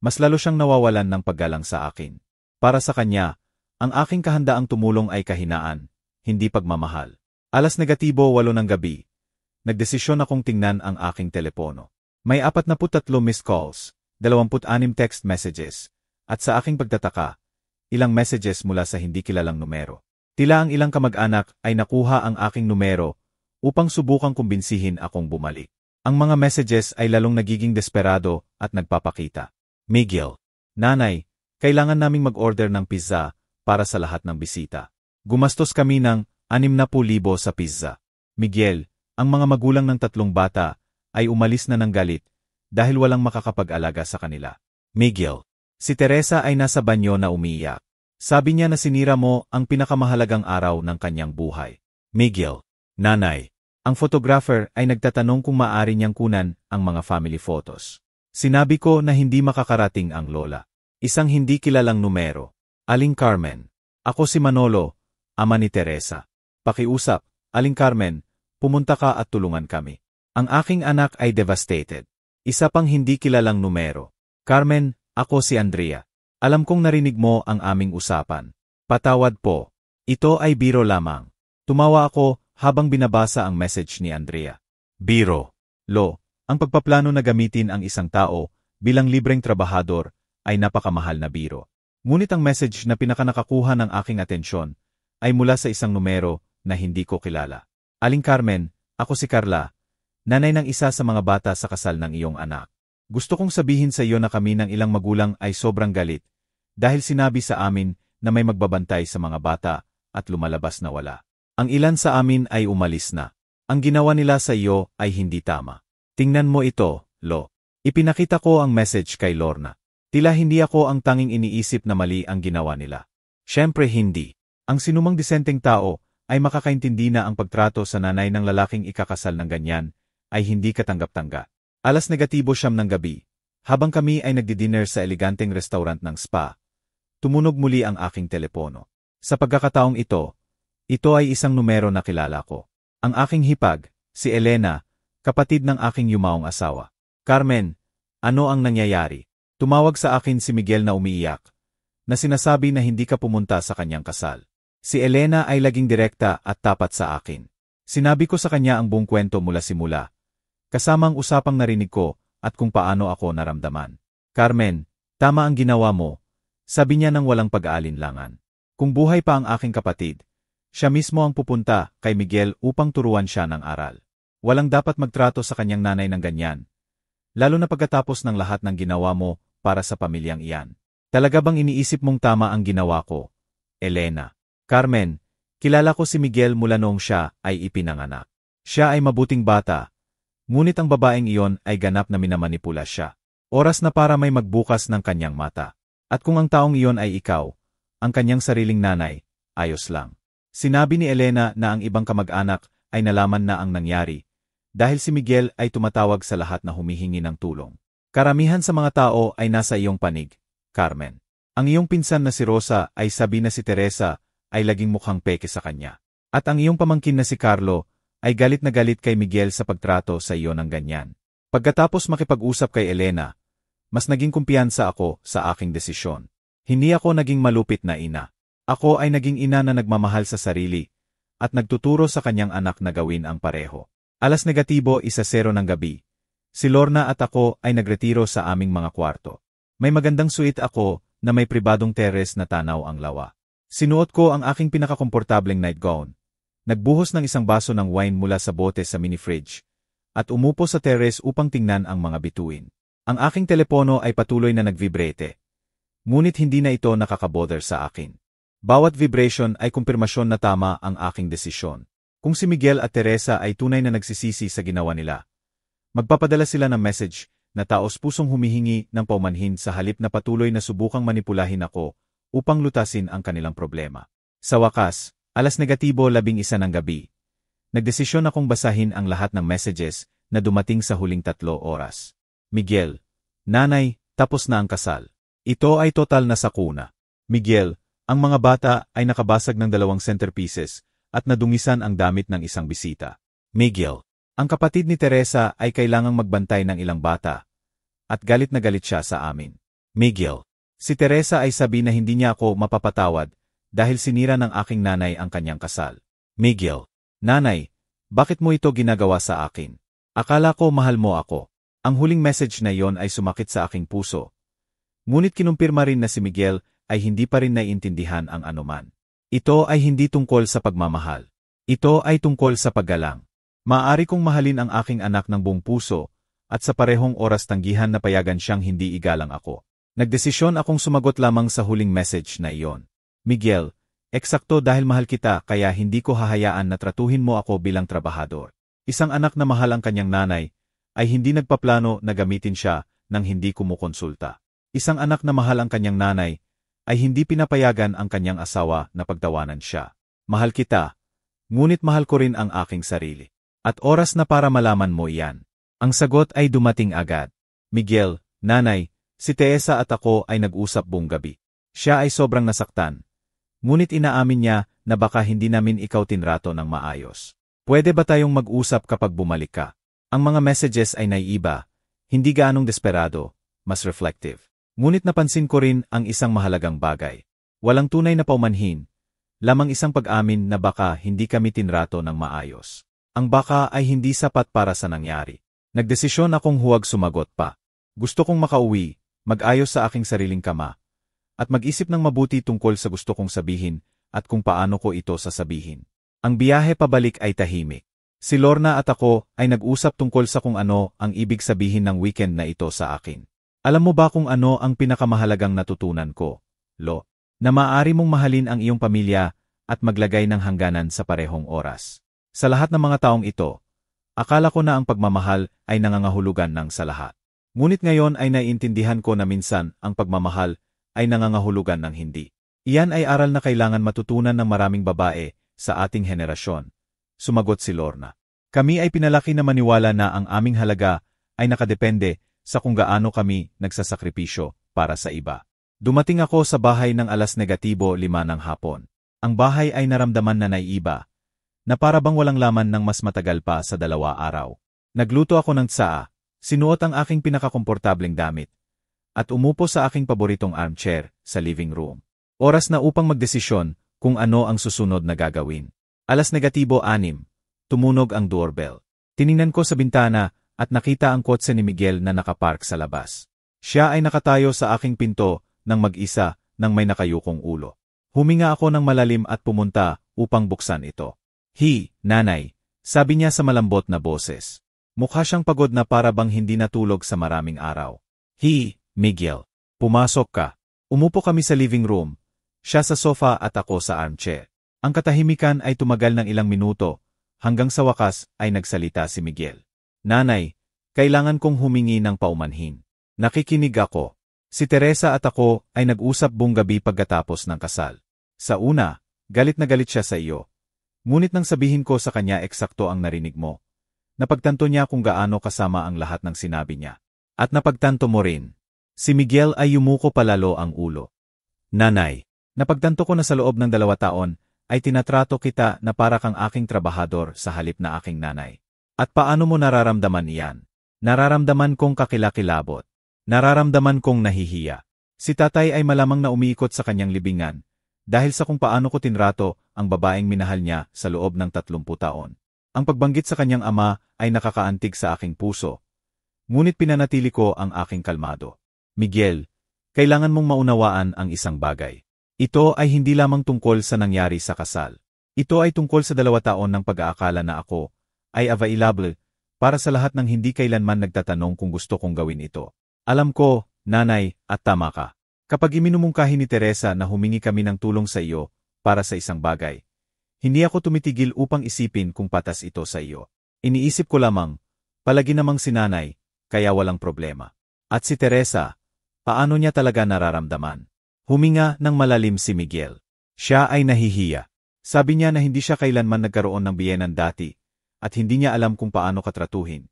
Mas lalo siyang nawawalan ng paggalang sa akin. Para sa kanya, ang aking kahandaang tumulong ay kahinaan, hindi pagmamahal. 8:08 ng gabi. Nagdesisyon akong tingnan ang aking telepono. May 43 missed calls, 26 text messages, at sa aking pagtataka, ilang messages mula sa hindi kilalang numero. Tila ang ilang kamag-anak ay nakuha ang aking numero upang subukang kumbinsihin akong bumalik. Ang mga messages ay lalong nagiging desperado at nagpapakita. Miguel, Nanay, kailangan naming mag-order ng pizza para sa lahat ng bisita. Gumastos kami ng 60,000 sa pizza. Miguel, ang mga magulang ng 3 bata ay umalis na ng galit dahil walang makakapag-alaga sa kanila. Miguel, si Teresa ay nasa banyo na umiiyak. Sabi niya na sinira mo ang pinakamahalagang araw ng kanyang buhay. Miguel, Nanay, ang photographer ay nagtatanong kung maaari niyang kunan ang mga family photos. Sinabi ko na hindi makakarating ang lola. Isang hindi kilalang numero. Aling Carmen. Ako si Manolo, ama ni Teresa. Pakiusap, Aling Carmen, pumunta ka at tulungan kami. Ang aking anak ay devastated. Isa pang hindi kilalang numero. Carmen, ako si Andrea. Alam kong narinig mo ang aming usapan. Patawad po. Ito ay biro lamang. Tumawa ako habang binabasa ang message ni Andrea. Biro. Lo, ang pagpaplano na gamitin ang isang tao bilang libreng trabahador ay napakamahal na biro. Ngunit ang message na pinakanakakuha ng aking atensyon ay mula sa isang numero na hindi ko kilala. Aling Carmen, ako si Carla, nanay ng isa sa mga bata sa kasal ng iyong anak. Gusto kong sabihin sa iyo na kami ng ilang magulang ay sobrang galit dahil sinabi sa amin na may magbabantay sa mga bata at lumalabas na wala. Ang ilan sa amin ay umalis na. Ang ginawa nila sa iyo ay hindi tama. Tingnan mo ito, Lo. Ipinakita ko ang message kay Lorna. Tila hindi ako ang tanging iniisip na mali ang ginawa nila. Siyempre hindi. Ang sinumang disenteng tao ay makakaintindi na ang pagtrato sa nanay ng lalaking ikakasal ng ganyan ay hindi katanggap-tanggap. 9:00 ng gabi. Habang kami ay nagdi-dinner sa eleganteng restaurant ng spa, tumunog muli ang aking telepono. Sa pagkakataong ito ay isang numero na kilala ko. Ang aking hipag, si Elena, kapatid ng aking yumaong asawa. Carmen, ano ang nangyayari? Tumawag sa akin si Miguel na umiiyak, na sinasabi na hindi ka pumunta sa kanyang kasal. Si Elena ay laging direkta at tapat sa akin. Sinabi ko sa kanya ang buong kwento mula simula, kasama ang usapang narinig ko at kung paano ako naramdaman. Carmen, tama ang ginawa mo, sabi niya nang walang pag-aalinlangan. Kung buhay pa ang aking kapatid, siya mismo ang pupunta kay Miguel upang turuan siya ng aral. Walang dapat magtrato sa kanyang nanay ng ganyan, lalo na pagkatapos ng lahat ng ginawa mo para sa pamilyang iyan. Talaga bang iniisip mong tama ang ginawa ko, Elena? Carmen, kilala ko si Miguel mula noong siya ay ipinanganak. Siya ay mabuting bata, ngunit ang babaeng iyon ay ganap na minamanipula siya. Oras na para may magbukas ng kanyang mata. At kung ang taong iyon ay ikaw, ang kanyang sariling nanay, ayos lang. Sinabi ni Elena na ang ibang kamag-anak ay nalaman na ang nangyari, dahil si Miguel ay tumatawag sa lahat na humihingi ng tulong. Karamihan sa mga tao ay nasa iyong panig, Carmen. Ang iyong pinsan na si Rosa ay sabi na si Teresa ay laging mukhang peke sa kanya. At ang iyong pamangkin na si Carlo ay galit na galit kay Miguel sa pagtrato sa iyo ng ganyan. Pagkatapos makipag-usap kay Elena, mas naging kumpiyansa ako sa aking desisyon. Hindi ako naging malupit na ina. Ako ay naging ina na nagmamahal sa sarili at nagtuturo sa kanyang anak na gawin ang pareho. Alas negatibo 1:00 ng gabi. Si Lorna at ako ay nagretiro sa aming mga kwarto. May magandang suite ako na may pribadong terrace na tanaw ang lawa. Sinuot ko ang aking pinakakomportableng nightgown. Nagbuhos ng isang baso ng wine mula sa bote sa mini-fridge at umupo sa terrace upang tingnan ang mga bituin. Ang aking telepono ay patuloy na nagvibrate. Ngunit hindi na ito nakakabother sa akin. Bawat vibration ay kumpirmasyon na tama ang aking desisyon. Kung si Miguel at Teresa ay tunay na nagsisisi sa ginawa nila, magpapadala sila ng message na taos-pusong humihingi ng paumanhin sa halip na patuloy na subukang manipulahin ako upang lutasin ang kanilang problema. Sa wakas, alas negatibo 11:00 ng gabi. Nagdesisyon akong basahin ang lahat ng messages na dumating sa huling 3 oras. Miguel, Nanay, tapos na ang kasal. Ito ay total na sakuna. Miguel, ang mga bata ay nakabasag ng 2 centerpieces at nadungisan ang damit ng isang bisita. Miguel, ang kapatid ni Teresa ay kailangang magbantay ng ilang bata. At galit na galit siya sa amin. Miguel, si Teresa ay sabi na hindi niya ako mapapatawad dahil sinira ng aking nanay ang kanyang kasal. Miguel, Nanay, bakit mo ito ginagawa sa akin? Akala ko mahal mo ako. Ang huling message na iyon ay sumakit sa aking puso. Ngunit kinumpirma rin na si Miguel ay hindi pa rin naiintindihan ang anuman. Ito ay hindi tungkol sa pagmamahal. Ito ay tungkol sa paggalang. Maaari kong mahalin ang aking anak ng buong puso at sa parehong oras tanggihan na payagan siyang hindi igalang ako. Nagdesisyon akong sumagot lamang sa huling message na iyon. Miguel, eksakto dahil mahal kita kaya hindi ko hahayaan na tratuhin mo ako bilang trabahador. Isang anak na mahal ang kanyang nanay ay hindi nagpaplano na gamitin siya nang hindi kumukonsulta. Isang anak na mahal ang kanyang nanay ay hindi pinapayagan ang kanyang asawa na pagtawanan siya. Mahal kita, ngunit mahal ko rin ang aking sarili. At oras na para malaman mo iyan. Ang sagot ay dumating agad. Miguel, Nanay, si Teresa at ako ay nag-usap buong gabi. Siya ay sobrang nasaktan. Ngunit inaamin niya na baka hindi namin ikaw tinrato ng maayos. Pwede ba tayong mag-usap kapag bumalik ka? Ang mga messages ay naiiba, hindi gaanong desperado, mas reflective. Ngunit napansin ko rin ang isang mahalagang bagay. Walang tunay na paumanhin, lamang isang pag-amin na baka hindi kami tinrato ng maayos. Ang baka ay hindi sapat para sa nangyari. Nagdesisyon akong huwag sumagot pa. Gusto kong makauwi, mag-ayos sa aking sariling kama, at mag-isip ng mabuti tungkol sa gusto kong sabihin at kung paano ko ito sasabihin. Ang biyahe pabalik ay tahimik. Si Lorna at ako ay nag-usap tungkol sa kung ano ang ibig sabihin ng weekend na ito sa akin. Alam mo ba kung ano ang pinakamahalagang natutunan ko, Lo? Na maaari mong mahalin ang iyong pamilya at maglagay ng hangganan sa parehong oras. Sa lahat ng mga taong ito, akala ko na ang pagmamahal ay nangangahulugan ng sa lahat. Ngunit ngayon ay naiintindihan ko na minsan ang pagmamahal ay nangangahulugan ng hindi. Iyan ay aral na kailangan matutunan ng maraming babae sa ating henerasyon. Sumagot si Lorna. Kami ay pinalaki na maniwala na ang aming halaga ay nakadepende sa kung gaano kami nagsasakripisyo para sa iba. Dumating ako sa bahay ng alas negatibo 5 ng hapon. Ang bahay ay naramdaman na naiiba, na para bang walang laman ng mas matagal pa sa 2 araw. Nagluto ako ng tsaa, sinuot ang aking pinakakomportableng damit, at umupo sa aking paboritong armchair sa living room. Oras na upang magdesisyon kung ano ang susunod na gagawin. Alas negatibo 6, tumunog ang doorbell. Tiningnan ko sa bintana at nakita ang kotse ni Miguel na nakapark sa labas. Siya ay nakatayo sa aking pinto nang mag-isa nang may nakayukong ulo. Huminga ako ng malalim at pumunta upang buksan ito. Nanay, sabi niya sa malambot na boses. Mukha siyang pagod na para bang hindi natulog sa maraming araw. Miguel, pumasok ka. Umupo kami sa living room. Siya sa sofa at ako sa armchair. Ang katahimikan ay tumagal ng ilang minuto, hanggang sa wakas ay nagsalita si Miguel. Nanay, kailangan kong humingi ng paumanhin. Nakikinig ako. Si Teresa at ako ay nag-usap buong gabi pagkatapos ng kasal. Sa una, galit na galit siya sa iyo. Ngunit nang sabihin ko sa kanya eksakto ang narinig mo, napagtanto niya kung gaano kasama ang lahat ng sinabi niya. At napagtanto mo rin. Si Miguel ay yumuko palalo ang ulo. Nanay, napagtanto ko na sa loob ng 2 taon, ay tinatrato kita na para kang aking trabahador sa halip na aking nanay. At paano mo nararamdaman iyan? Nararamdaman kong kakilakilabot. Nararamdaman kong nahihiya. Si tatay ay malamang na umiikot sa kanyang libingan, dahil sa kung paano ko tinrato ang babaeng minahal niya sa loob ng 30 taon. Ang pagbanggit sa kanyang ama ay nakakaantig sa aking puso. Ngunit pinanatili ko ang aking kalmado. Miguel, kailangan mong maunawaan ang isang bagay. Ito ay hindi lamang tungkol sa nangyari sa kasal. Ito ay tungkol sa 2 taon ng pag-aakala na ako ay available para sa lahat ng hindi kailanman nagtatanong kung gusto kong gawin ito. Alam ko, nanay, at tama ka. Kapag iminumungkahi ni Teresa na humingi kami ng tulong sa iyo para sa isang bagay, hindi ako tumitigil upang isipin kung patas ito sa iyo. Iniisip ko lamang, palagi namang si nanay, kaya walang problema. At si Teresa, paano niya talaga nararamdaman? Huminga ng malalim si Miguel. Siya ay nahihiya. Sabi niya na hindi siya kailanman nagkaroon ng biyenan dati, at hindi niya alam kung paano katratuhin.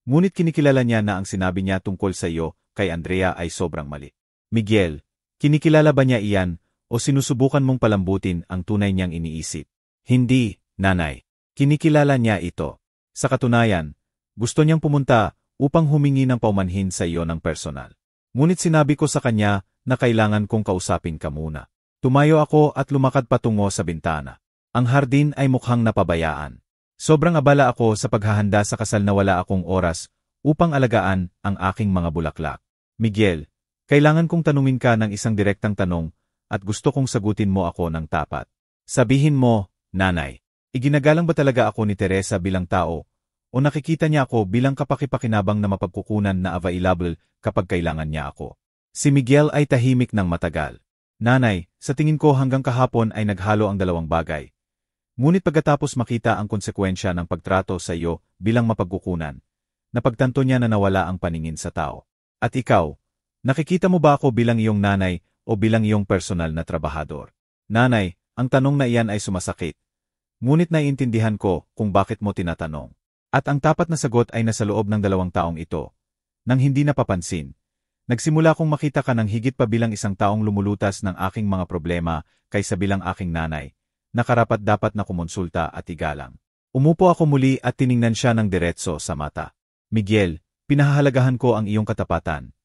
Ngunit kinikilala niya na ang sinabi niya tungkol sa iyo kay Andrea ay sobrang mali. Miguel, kinikilala ba niya iyan o sinusubukan mong palambutin ang tunay niyang iniisip? Hindi, nanay. Kinikilala niya ito. Sa katunayan, gusto niyang pumunta upang humingi ng paumanhin sa iyo ng personal. Ngunit sinabi ko sa kanya na kailangan kong kausapin ka muna. Tumayo ako at lumakad patungo sa bintana. Ang hardin ay mukhang napabayaan. Sobrang abala ako sa paghahanda sa kasal na wala akong oras upang alagaan ang aking mga bulaklak. Miguel, kailangan kong tanungin ka ng isang direktang tanong at gusto kong sagutin mo ako ng tapat. Sabihin mo, nanay, iginagalang ba talaga ako ni Teresa bilang tao o nakikita niya ako bilang kapakipakinabang na mapagkukunan na available kapag kailangan niya ako? Si Miguel ay tahimik ng matagal. Nanay, sa tingin ko hanggang kahapon ay naghalo ang 2 bagay. Ngunit pagkatapos makita ang konsekwensya ng pagtrato sa iyo bilang mapagkukunan, napagtanto niya na nawala ang paningin sa tao. At ikaw, nakikita mo ba ako bilang iyong nanay o bilang iyong personal na trabahador? Nanay, ang tanong na iyan ay sumasakit. Ngunit naiintindihan ko kung bakit mo tinatanong. At ang tapat na sagot ay nasa loob ng 2 taong ito. Nang hindi napapansin, nagsimula kong makita ka ng higit pa bilang isang taong lumulutas ng aking mga problema kaysa bilang aking nanay, na karapat-dapat na kumonsulta at igalang. Umupo ako muli at tiningnan siya ng diretso sa mata. Miguel, pinahahalagahan ko ang iyong katapatan.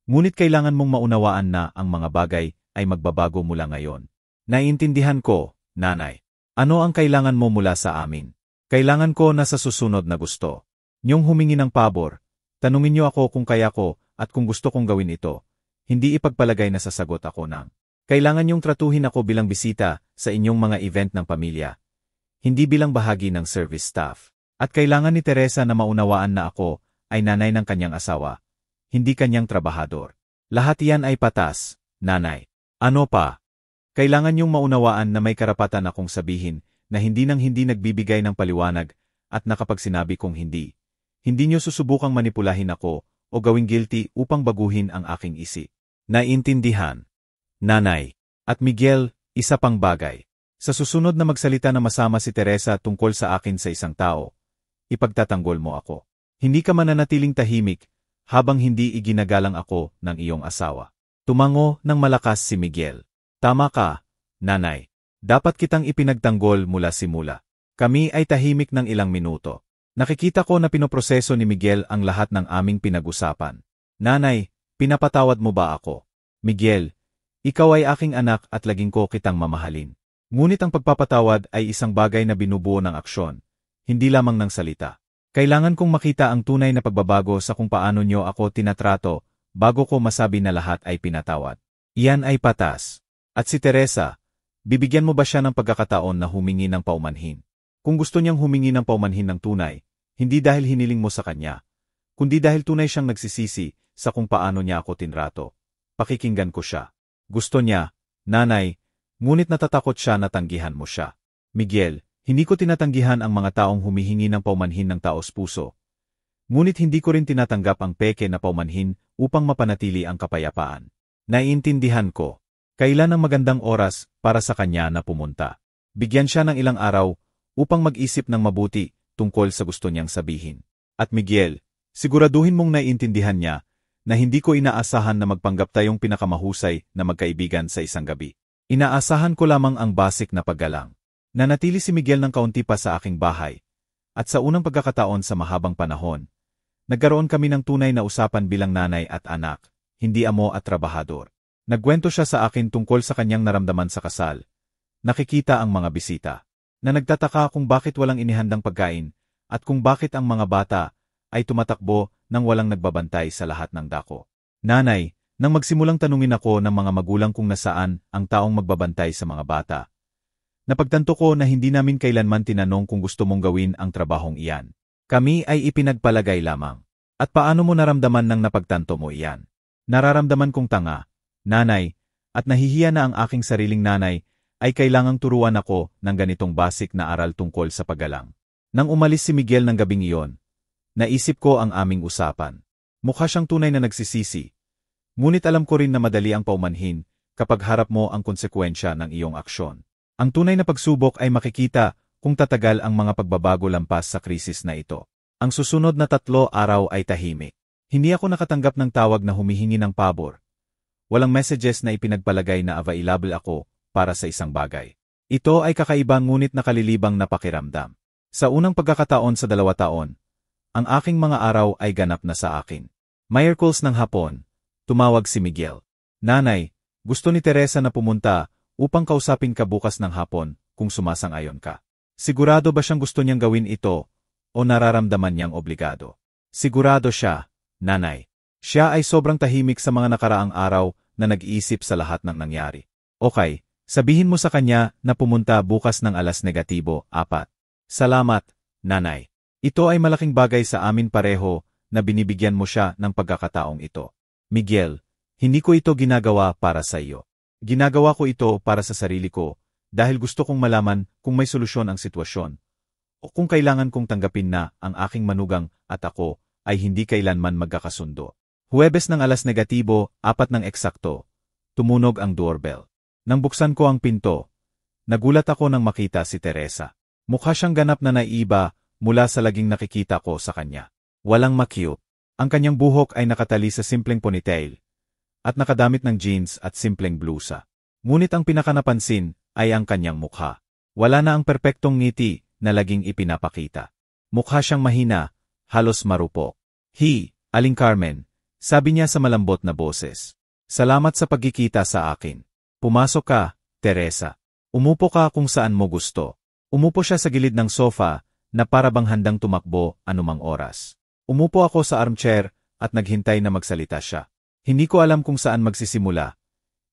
Ngunit kailangan mong maunawaan na ang mga bagay ay magbabago mula ngayon. Naiintindihan ko, nanay. Ano ang kailangan mo mula sa amin? Kailangan ko na sa susunod na gusto niyong humingi ng pabor. Tanungin niyo ako kung kaya ko at kung gusto kong gawin ito. Hindi ipagpalagay na sasagot ako ng kailangan niyong tratuhin ako bilang bisita sa inyong mga event ng pamilya. Hindi bilang bahagi ng service staff. At kailangan ni Teresa na maunawaan na ako ay nanay ng kanyang asawa, hindi kanyang trabahador. Lahat iyan ay patas, nanay. Ano pa? Kailangan niyong maunawaan na may karapatan akong sabihin na hindi nang hindi nagbibigay ng paliwanag at na kapag sinabi kong hindi niyo susubukang manipulahin ako o gawing guilty upang baguhin ang aking isip. Naiintindihan, nanay. At Miguel, isa pang bagay. Sa susunod na magsalita na masama si Teresa tungkol sa akin sa isang tao, ipagtatanggol mo ako. Hindi ka mananatiling tahimik habang hindi iginagalang ako ng iyong asawa. Tumango ng malakas si Miguel. Tama ka, nanay. Dapat kitang ipinagtanggol mula simula. Kami ay tahimik ng ilang minuto. Nakikita ko na pinoproseso ni Miguel ang lahat ng aming pinag-usapan. Nanay, pinapatawad mo ba ako? Miguel, ikaw ay aking anak at laging ko kitang mamahalin. Ngunit ang pagpapatawad ay isang bagay na binubuo ng aksyon, hindi lamang ng salita. Kailangan kong makita ang tunay na pagbabago sa kung paano niyo ako tinatrato bago ko masabi na lahat ay pinatawad. Iyan ay patas. At si Teresa, bibigyan mo ba siya ng pagkakataon na humingi ng paumanhin? Kung gusto niyang humingi ng paumanhin ng tunay, hindi dahil hiniling mo sa kanya, kundi dahil tunay siyang nagsisisi sa kung paano niya ako tinrato. Pakikinggan ko siya. Gusto niya, nanay, ngunit natatakot siya na tanggihan mo siya. Miguel, hindi ko tinatanggihan ang mga taong humihingi ng paumanhin ng taos puso. Ngunit hindi ko rin tinatanggap ang peke na paumanhin upang mapanatili ang kapayapaan. Naiintindihan ko. Kailan ang magandang oras para sa kanya na pumunta. Bigyan siya ng ilang araw upang mag-isip ng mabuti tungkol sa gusto niyang sabihin. At Miguel, siguraduhin mong naiintindihan niya na hindi ko inaasahan na magpanggap tayong pinakamahusay na magkaibigan sa isang gabi. Inaasahan ko lamang ang basic na paggalang. Nanatili si Miguel ng kaunti pa sa aking bahay. At sa unang pagkakataon sa mahabang panahon, nagkaroon kami ng tunay na usapan bilang nanay at anak, hindi amo at trabahador. Nagkwento siya sa akin tungkol sa kanyang naramdaman sa kasal. Nakikita ang mga bisita. na nagtataka kung bakit walang inihandang pagkain at kung bakit ang mga bata ay tumatakbo nang walang nagbabantay sa lahat ng dako. Nanay, nang magsimulang tanungin ako ng mga magulang kung nasaan ang taong magbabantay sa mga bata, napagtanto ko na hindi namin kailanman tinanong kung gusto mong gawin ang trabahong iyan. Kami ay ipinagpalagay lamang. At paano mo naramdaman nang napagtanto mo iyan? Nararamdaman kong tanga, nanay, at nahihiya na ang aking sariling nanay ay kailangang turuan ako ng ganitong basic na aral tungkol sa paggalang. Nang umalis si Miguel ng gabing iyon, naisip ko ang aming usapan. Mukha siyang tunay na nagsisisi. Ngunit alam ko rin na madali ang paumanhin kapag harap mo ang konsekwensya ng iyong aksyon. Ang tunay na pagsubok ay makikita kung tatagal ang mga pagbabago lampas sa krisis na ito. Ang susunod na 3 araw ay tahimik. Hindi ako nakatanggap ng tawag na humihingi ng pabor. Walang messages na ipinagpalagay na available ako para sa isang bagay. Ito ay kakaiba ngunit nakalilibang na pakiramdam. Sa unang pagkakataon sa 2 taon, ang aking mga araw ay ganap na sa akin. Miyerkules ng hapon, tumawag si Miguel. Nanay, gusto ni Teresa na pumunta upang kausapin ka bukas ng hapon kung sumasang-ayon ka. Sigurado ba siyang gusto niyang gawin ito o nararamdaman niyang obligado? Sigurado siya, nanay. Siya ay sobrang tahimik sa mga nakaraang araw na nag-iisip sa lahat ng nangyari. Okay, sabihin mo sa kanya na pumunta bukas ng 4:00. Salamat, nanay. Ito ay malaking bagay sa amin pareho na binibigyan mo siya ng pagkakataong ito. Miguel, hindi ko ito ginagawa para sa iyo. Ginagawa ko ito para sa sarili ko dahil gusto kong malaman kung may solusyon ang sitwasyon o kung kailangan kong tanggapin na ang aking manugang at ako ay hindi kailanman magkakasundo. Huwebes ng 4:00 ng eksakto, tumunog ang doorbell. Nang buksan ko ang pinto, nagulat ako nang makita si Teresa. Mukha siyang ganap na naiiba mula sa laging nakikita ko sa kanya. Walang makyut. Ang kanyang buhok ay nakatali sa simpleng ponytail at nakadamit ng jeans at simpleng blusa. Ngunit ang pinakanapansin ay ang kanyang mukha. Wala na ang perpektong ngiti na laging ipinapakita. Mukha siyang mahina, halos marupok. Aling Carmen, sabi niya sa malambot na boses. Salamat sa pagkikita sa akin. Pumasok ka, Teresa. Umupo ka kung saan mo gusto. Umupo siya sa gilid ng sofa na para bang handang tumakbo anumang oras. Umupo ako sa armchair at naghintay na magsalita siya. Hindi ko alam kung saan magsisimula.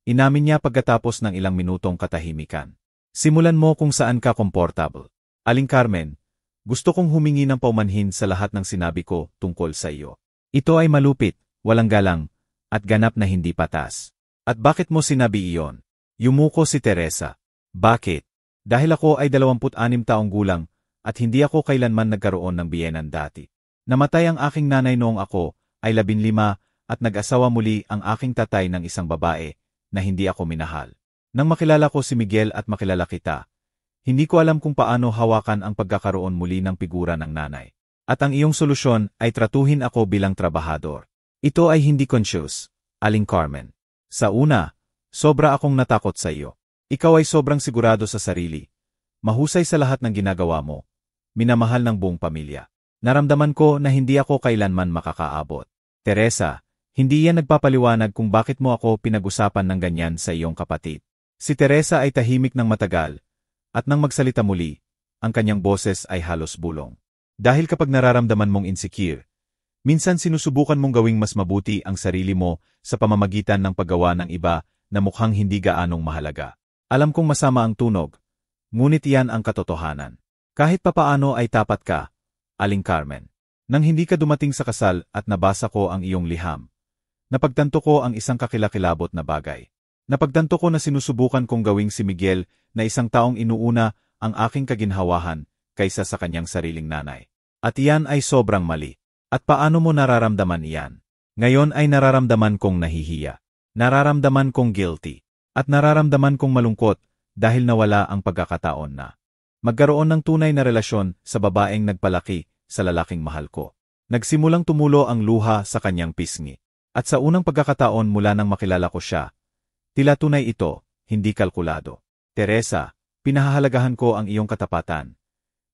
Inamin niya pagkatapos ng ilang minutong katahimikan. Simulan mo kung saan ka komportable. Aling Carmen, gusto kong humingi ng paumanhin sa lahat ng sinabi ko tungkol sa iyo. Ito ay malupit, walang galang, at ganap na hindi patas. At bakit mo sinabi iyon? Yumuko si Teresa. Bakit? Dahil ako ay 26 taong gulang at hindi ako kailanman nagkaroon ng biyenan dati. Namatay ang aking nanay noong ako ay 15 at nag-asawa muli ang aking tatay ng isang babae na hindi ako minahal. Nang makilala ko si Miguel at makilala kita, hindi ko alam kung paano hawakan ang pagkakaroon muli ng figura ng nanay. At ang iyong solusyon ay tratuhin ako bilang trabahador. Ito ay hindi conscious, Aling Carmen. Sa una, sobra akong natakot sa iyo. Ikaw ay sobrang sigurado sa sarili. Mahusay sa lahat ng ginagawa mo. Minamahal ng buong pamilya. Naramdaman ko na hindi ako kailanman makakaabot. Teresa, hindi yan nagpapaliwanag kung bakit mo ako pinag-usapan ng ganyan sa iyong kapatid. Si Teresa ay tahimik ng matagal, at nang magsalita muli, ang kanyang boses ay halos bulong. Dahil kapag nararamdaman mong insecure, minsan sinusubukan mong gawing mas mabuti ang sarili mo sa pamamagitan ng paggawa ng iba na mukhang hindi gaanong mahalaga. Alam kong masama ang tunog, ngunit iyan ang katotohanan. Kahit papaano ay tapat ka, Aling Carmen. Nang hindi ka dumating sa kasal at nabasa ko ang iyong liham, napagtanto ko ang isang kakilakilabot na bagay. Napagtanto ko na sinusubukan kong gawing si Miguel na isang taong inuuna ang aking kaginhawahan kaysa sa kanyang sariling nanay. At iyan ay sobrang mali. At paano mo nararamdaman iyan? Ngayon ay nararamdaman kong nahihiya. Nararamdaman kong guilty. At nararamdaman kong malungkot dahil nawala ang pagkakataon na magkaroon ng tunay na relasyon sa babaeng nagpalaki sa lalaking mahal ko. Nagsimulang tumulo ang luha sa kanyang pisngi. At sa unang pagkakataon mula nang makilala ko siya, tila tunay ito, hindi kalkulado. Teresa, pinahahalagahan ko ang iyong katapatan.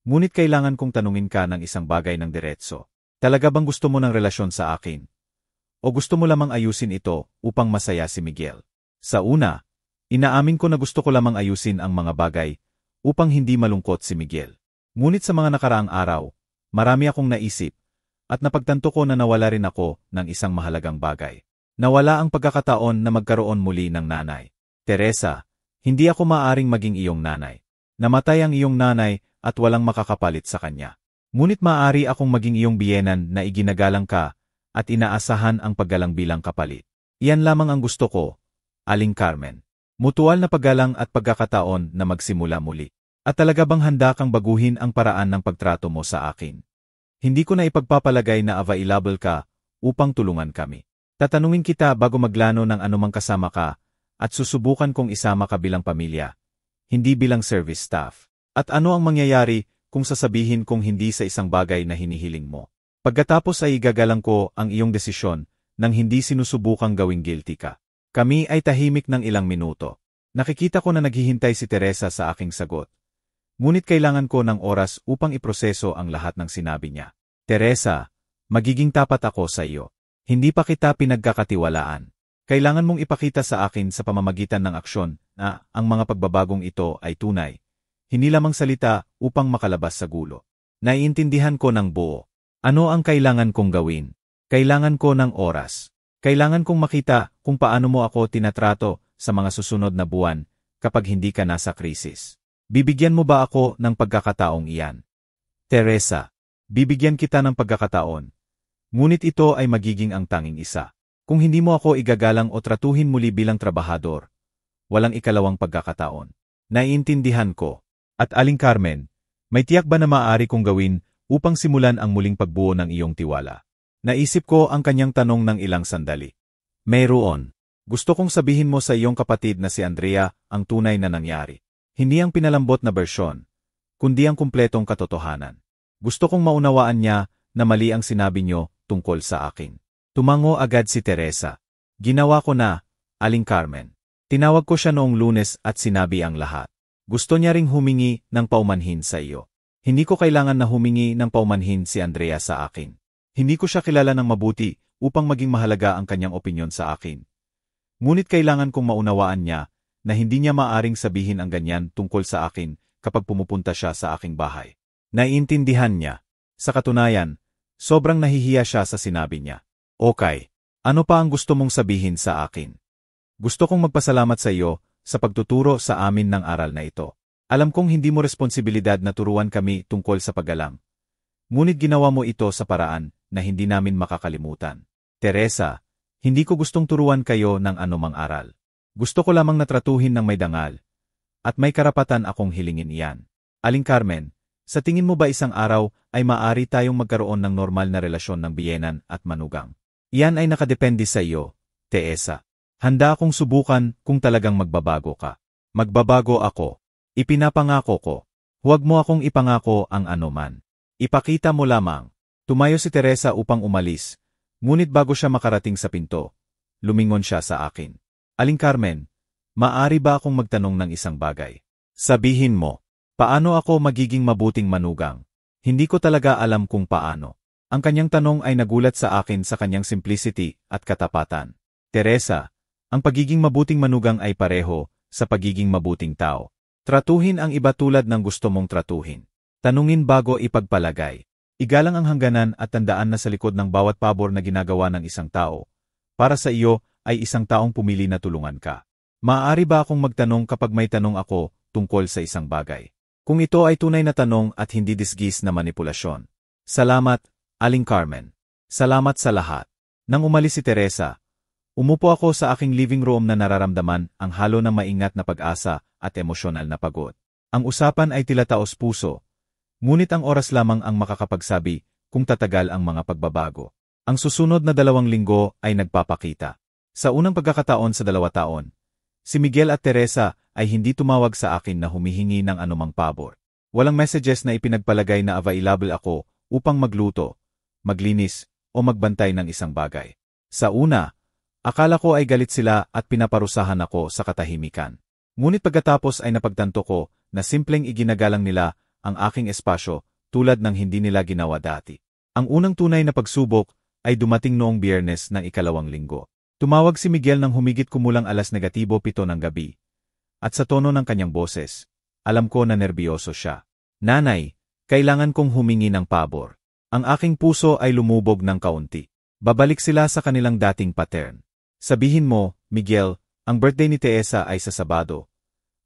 Ngunit kailangan kong tanungin ka ng isang bagay ng diretso. Talaga bang gusto mo ng relasyon sa akin? O gusto mo lamang ayusin ito upang masaya si Miguel? Sa una, inaamin ko na gusto ko lamang ayusin ang mga bagay upang hindi malungkot si Miguel. Ngunit sa mga nakaraang araw, marami akong naisip, at napagtanto ko na nawala rin ako ng isang mahalagang bagay. Nawala ang pagkakataon na magkaroon muli ng nanay. Teresa, hindi ako maaaring maging iyong nanay. Namatay ang iyong nanay at walang makakapalit sa kanya. Ngunit maaari akong maging iyong biyenan na iginagalang ka at inaasahan ang paggalang bilang kapalit. Iyan lamang ang gusto ko, Aling Carmen. Mutual na paggalang at pagkakataon na magsimula muli. At talaga bang handa kang baguhin ang paraan ng pagtrato mo sa akin? Hindi ko na ipagpapalagay na available ka upang tulungan kami. Tatanungin kita bago maglano ng anumang kasama ka at susubukan kong isama ka bilang pamilya, hindi bilang service staff. At ano ang mangyayari kung sasabihin kong hindi sa isang bagay na hinihiling mo? Pagkatapos ay igagalang ko ang iyong desisyon nang hindi sinusubukang gawing guilty ka. Kami ay tahimik ng ilang minuto. Nakikita ko na naghihintay si Teresa sa aking sagot. Ngunit kailangan ko ng oras upang iproseso ang lahat ng sinabi niya. Teresa, magiging tapat ako sa iyo. Hindi pa kita pinagkakatiwalaan. Kailangan mong ipakita sa akin sa pamamagitan ng aksyon na ang mga pagbabagong ito ay tunay. Hindi lamang salita upang makalabas sa gulo. Naiintindihan ko ng buo. Ano ang kailangan kong gawin? Kailangan ko ng oras. Kailangan kong makita kung paano mo ako tinatrato sa mga susunod na buwan kapag hindi ka nasa krisis. Bibigyan mo ba ako ng pagkakataong iyan? Teresa, bibigyan kita ng pagkakataon. Ngunit ito ay magiging ang tanging isa. Kung hindi mo ako igagalang o tratuhin muli bilang trabahador, walang ikalawang pagkakataon. Naiintindihan ko. At Aling Carmen, may tiyak ba na maaari kong gawin upang simulan ang muling pagbuo ng iyong tiwala? Naisip ko ang kanyang tanong ng ilang sandali. Mayroon. Gusto kong sabihin mo sa iyong kapatid na si Andrea ang tunay na nangyari. Hindi ang pinalambot na bersyon, kundi ang kumpletong katotohanan. Gusto kong maunawaan niya na mali ang sinabi niyo tungkol sa akin. Tumango agad si Teresa. Ginawa ko na, Aling Carmen. Tinawag ko siya noong Lunes at sinabi ang lahat. Gusto niya ring humingi ng paumanhin sa iyo. Hindi ko kailangan na humingi ng paumanhin si Andrea sa akin. Hindi ko siya kilala ng mabuti upang maging mahalaga ang kanyang opinyon sa akin. Ngunit kailangan kong maunawaan niya na hindi niya maaring sabihin ang ganyan tungkol sa akin kapag pumupunta siya sa aking bahay. Naiintindihan niya. Sa katunayan, sobrang nahihiya siya sa sinabi niya. Okay, ano pa ang gusto mong sabihin sa akin? Gusto kong magpasalamat sa iyo sa pagtuturo sa amin ng aral na ito. Alam kong hindi mo responsibilidad na turuan kami tungkol sa paggalang. Ngunit ginawa mo ito sa paraan na hindi namin makakalimutan. Teresa, hindi ko gustong turuan kayo ng anumang aral. Gusto ko lamang natratuhin ng may dangal. At may karapatan akong hilingin iyan. Aling Carmen, sa tingin mo ba isang araw ay maaari tayong magkaroon ng normal na relasyon ng biyenan at manugang? Iyan ay nakadepende sa iyo, Teresa. Handa akong subukan kung talagang magbabago ka. Magbabago ako. Ipinapangako ko. Huwag mo akong ipangako ang anuman. Ipakita mo lamang. Tumayo si Teresa upang umalis. Ngunit bago siya makarating sa pinto, lumingon siya sa akin. Aling Carmen, maaari ba akong magtanong ng isang bagay? Sabihin mo, paano ako magiging mabuting manugang? Hindi ko talaga alam kung paano. Ang kanyang tanong ay nagulat sa akin sa kanyang simplicity at katapatan. Teresa, ang pagiging mabuting manugang ay pareho sa pagiging mabuting tao. Tratuhin ang iba tulad ng gusto mong tratuhin. Tanungin bago ipagpalagay. Igalang ang hangganan at tandaan na sa likod ng bawat pabor na ginagawa ng isang tao, para sa iyo ay isang taong pumili na tulungan ka. Maaari ba akong magtanong kapag may tanong ako tungkol sa isang bagay? Kung ito ay tunay na tanong at hindi disgis na manipulasyon. Salamat, Aling Carmen. Salamat sa lahat. Nang umalis si Teresa, umupo ako sa aking living room na nararamdaman ang halo ng maingat na pag-asa at emosyonal na pagod. Ang usapan ay tila taos puso. Ngunit ang oras lamang ang makakapagsabi kung tatagal ang mga pagbabago. Ang susunod na 2 linggo ay nagpapakita. Sa unang pagkakataon sa 2 taon, si Miguel at Teresa ay hindi tumawag sa akin na humihingi ng anumang pabor. Walang messages na ipinagpalagay na available ako upang magluto, maglinis, o magbantay ng isang bagay. Sa una, akala ko ay galit sila at pinaparusahan ako sa katahimikan. Ngunit pagkatapos ay napagtanto ko na simpleng iginagalang nila ang aking espasyo tulad ng hindi nila ginawa dati. Ang unang tunay na pagsubok ay dumating noong Biyernes ng 2 linggo. Tumawag si Miguel nang humigit kumulang 7:00 ng gabi. At sa tono ng kanyang boses, Alam ko na nerbiyoso siya. Nanay, kailangan kong humingi ng pabor. Ang aking puso ay lumubog ng kaunti. Babalik sila sa kanilang dating pattern. Sabihin mo, Miguel, ang birthday ni Teresa ay sa Sabado.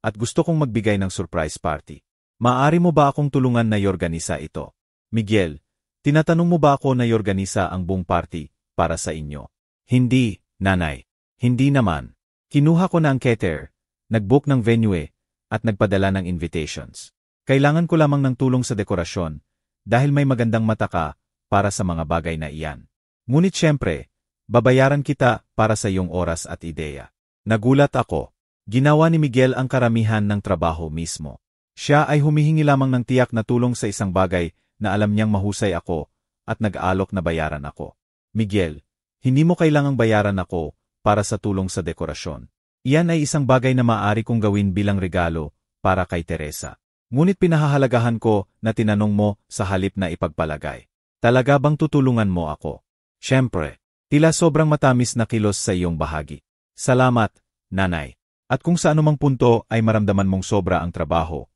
At gusto kong magbigay ng surprise party. Maaari mo ba akong tulungan na iorganisa ito? Miguel, tinatanong mo ba ako na iorganisa ang buong party para sa inyo? Hindi, nanay. Hindi naman. Kinuha ko na ang caterer, nag-book ng venue at nagpadala ng invitations. Kailangan ko lamang ng tulong sa dekorasyon dahil may magandang mata ka para sa mga bagay na iyan. Ngunit syempre, babayaran kita para sa iyong oras at ideya. Nagulat ako. Ginawa ni Miguel ang karamihan ng trabaho mismo. Siya ay humihingi lamang ng tiyak na tulong sa isang bagay na alam niyang mahusay ako at nag-aalok na bayaran ako. Miguel, hindi mo kailangang bayaran ako para sa tulong sa dekorasyon. Iyan ay isang bagay na maaari kong gawin bilang regalo para kay Teresa. Ngunit pinahahalagahan ko na tinanong mo sa halip na ipagpalagay. Talaga bang tutulungan mo ako? Siyempre, tila sobrang matamis na kilos sa iyong bahagi. Salamat, nanay. At kung sa anumang punto ay maramdaman mong sobra ang trabaho,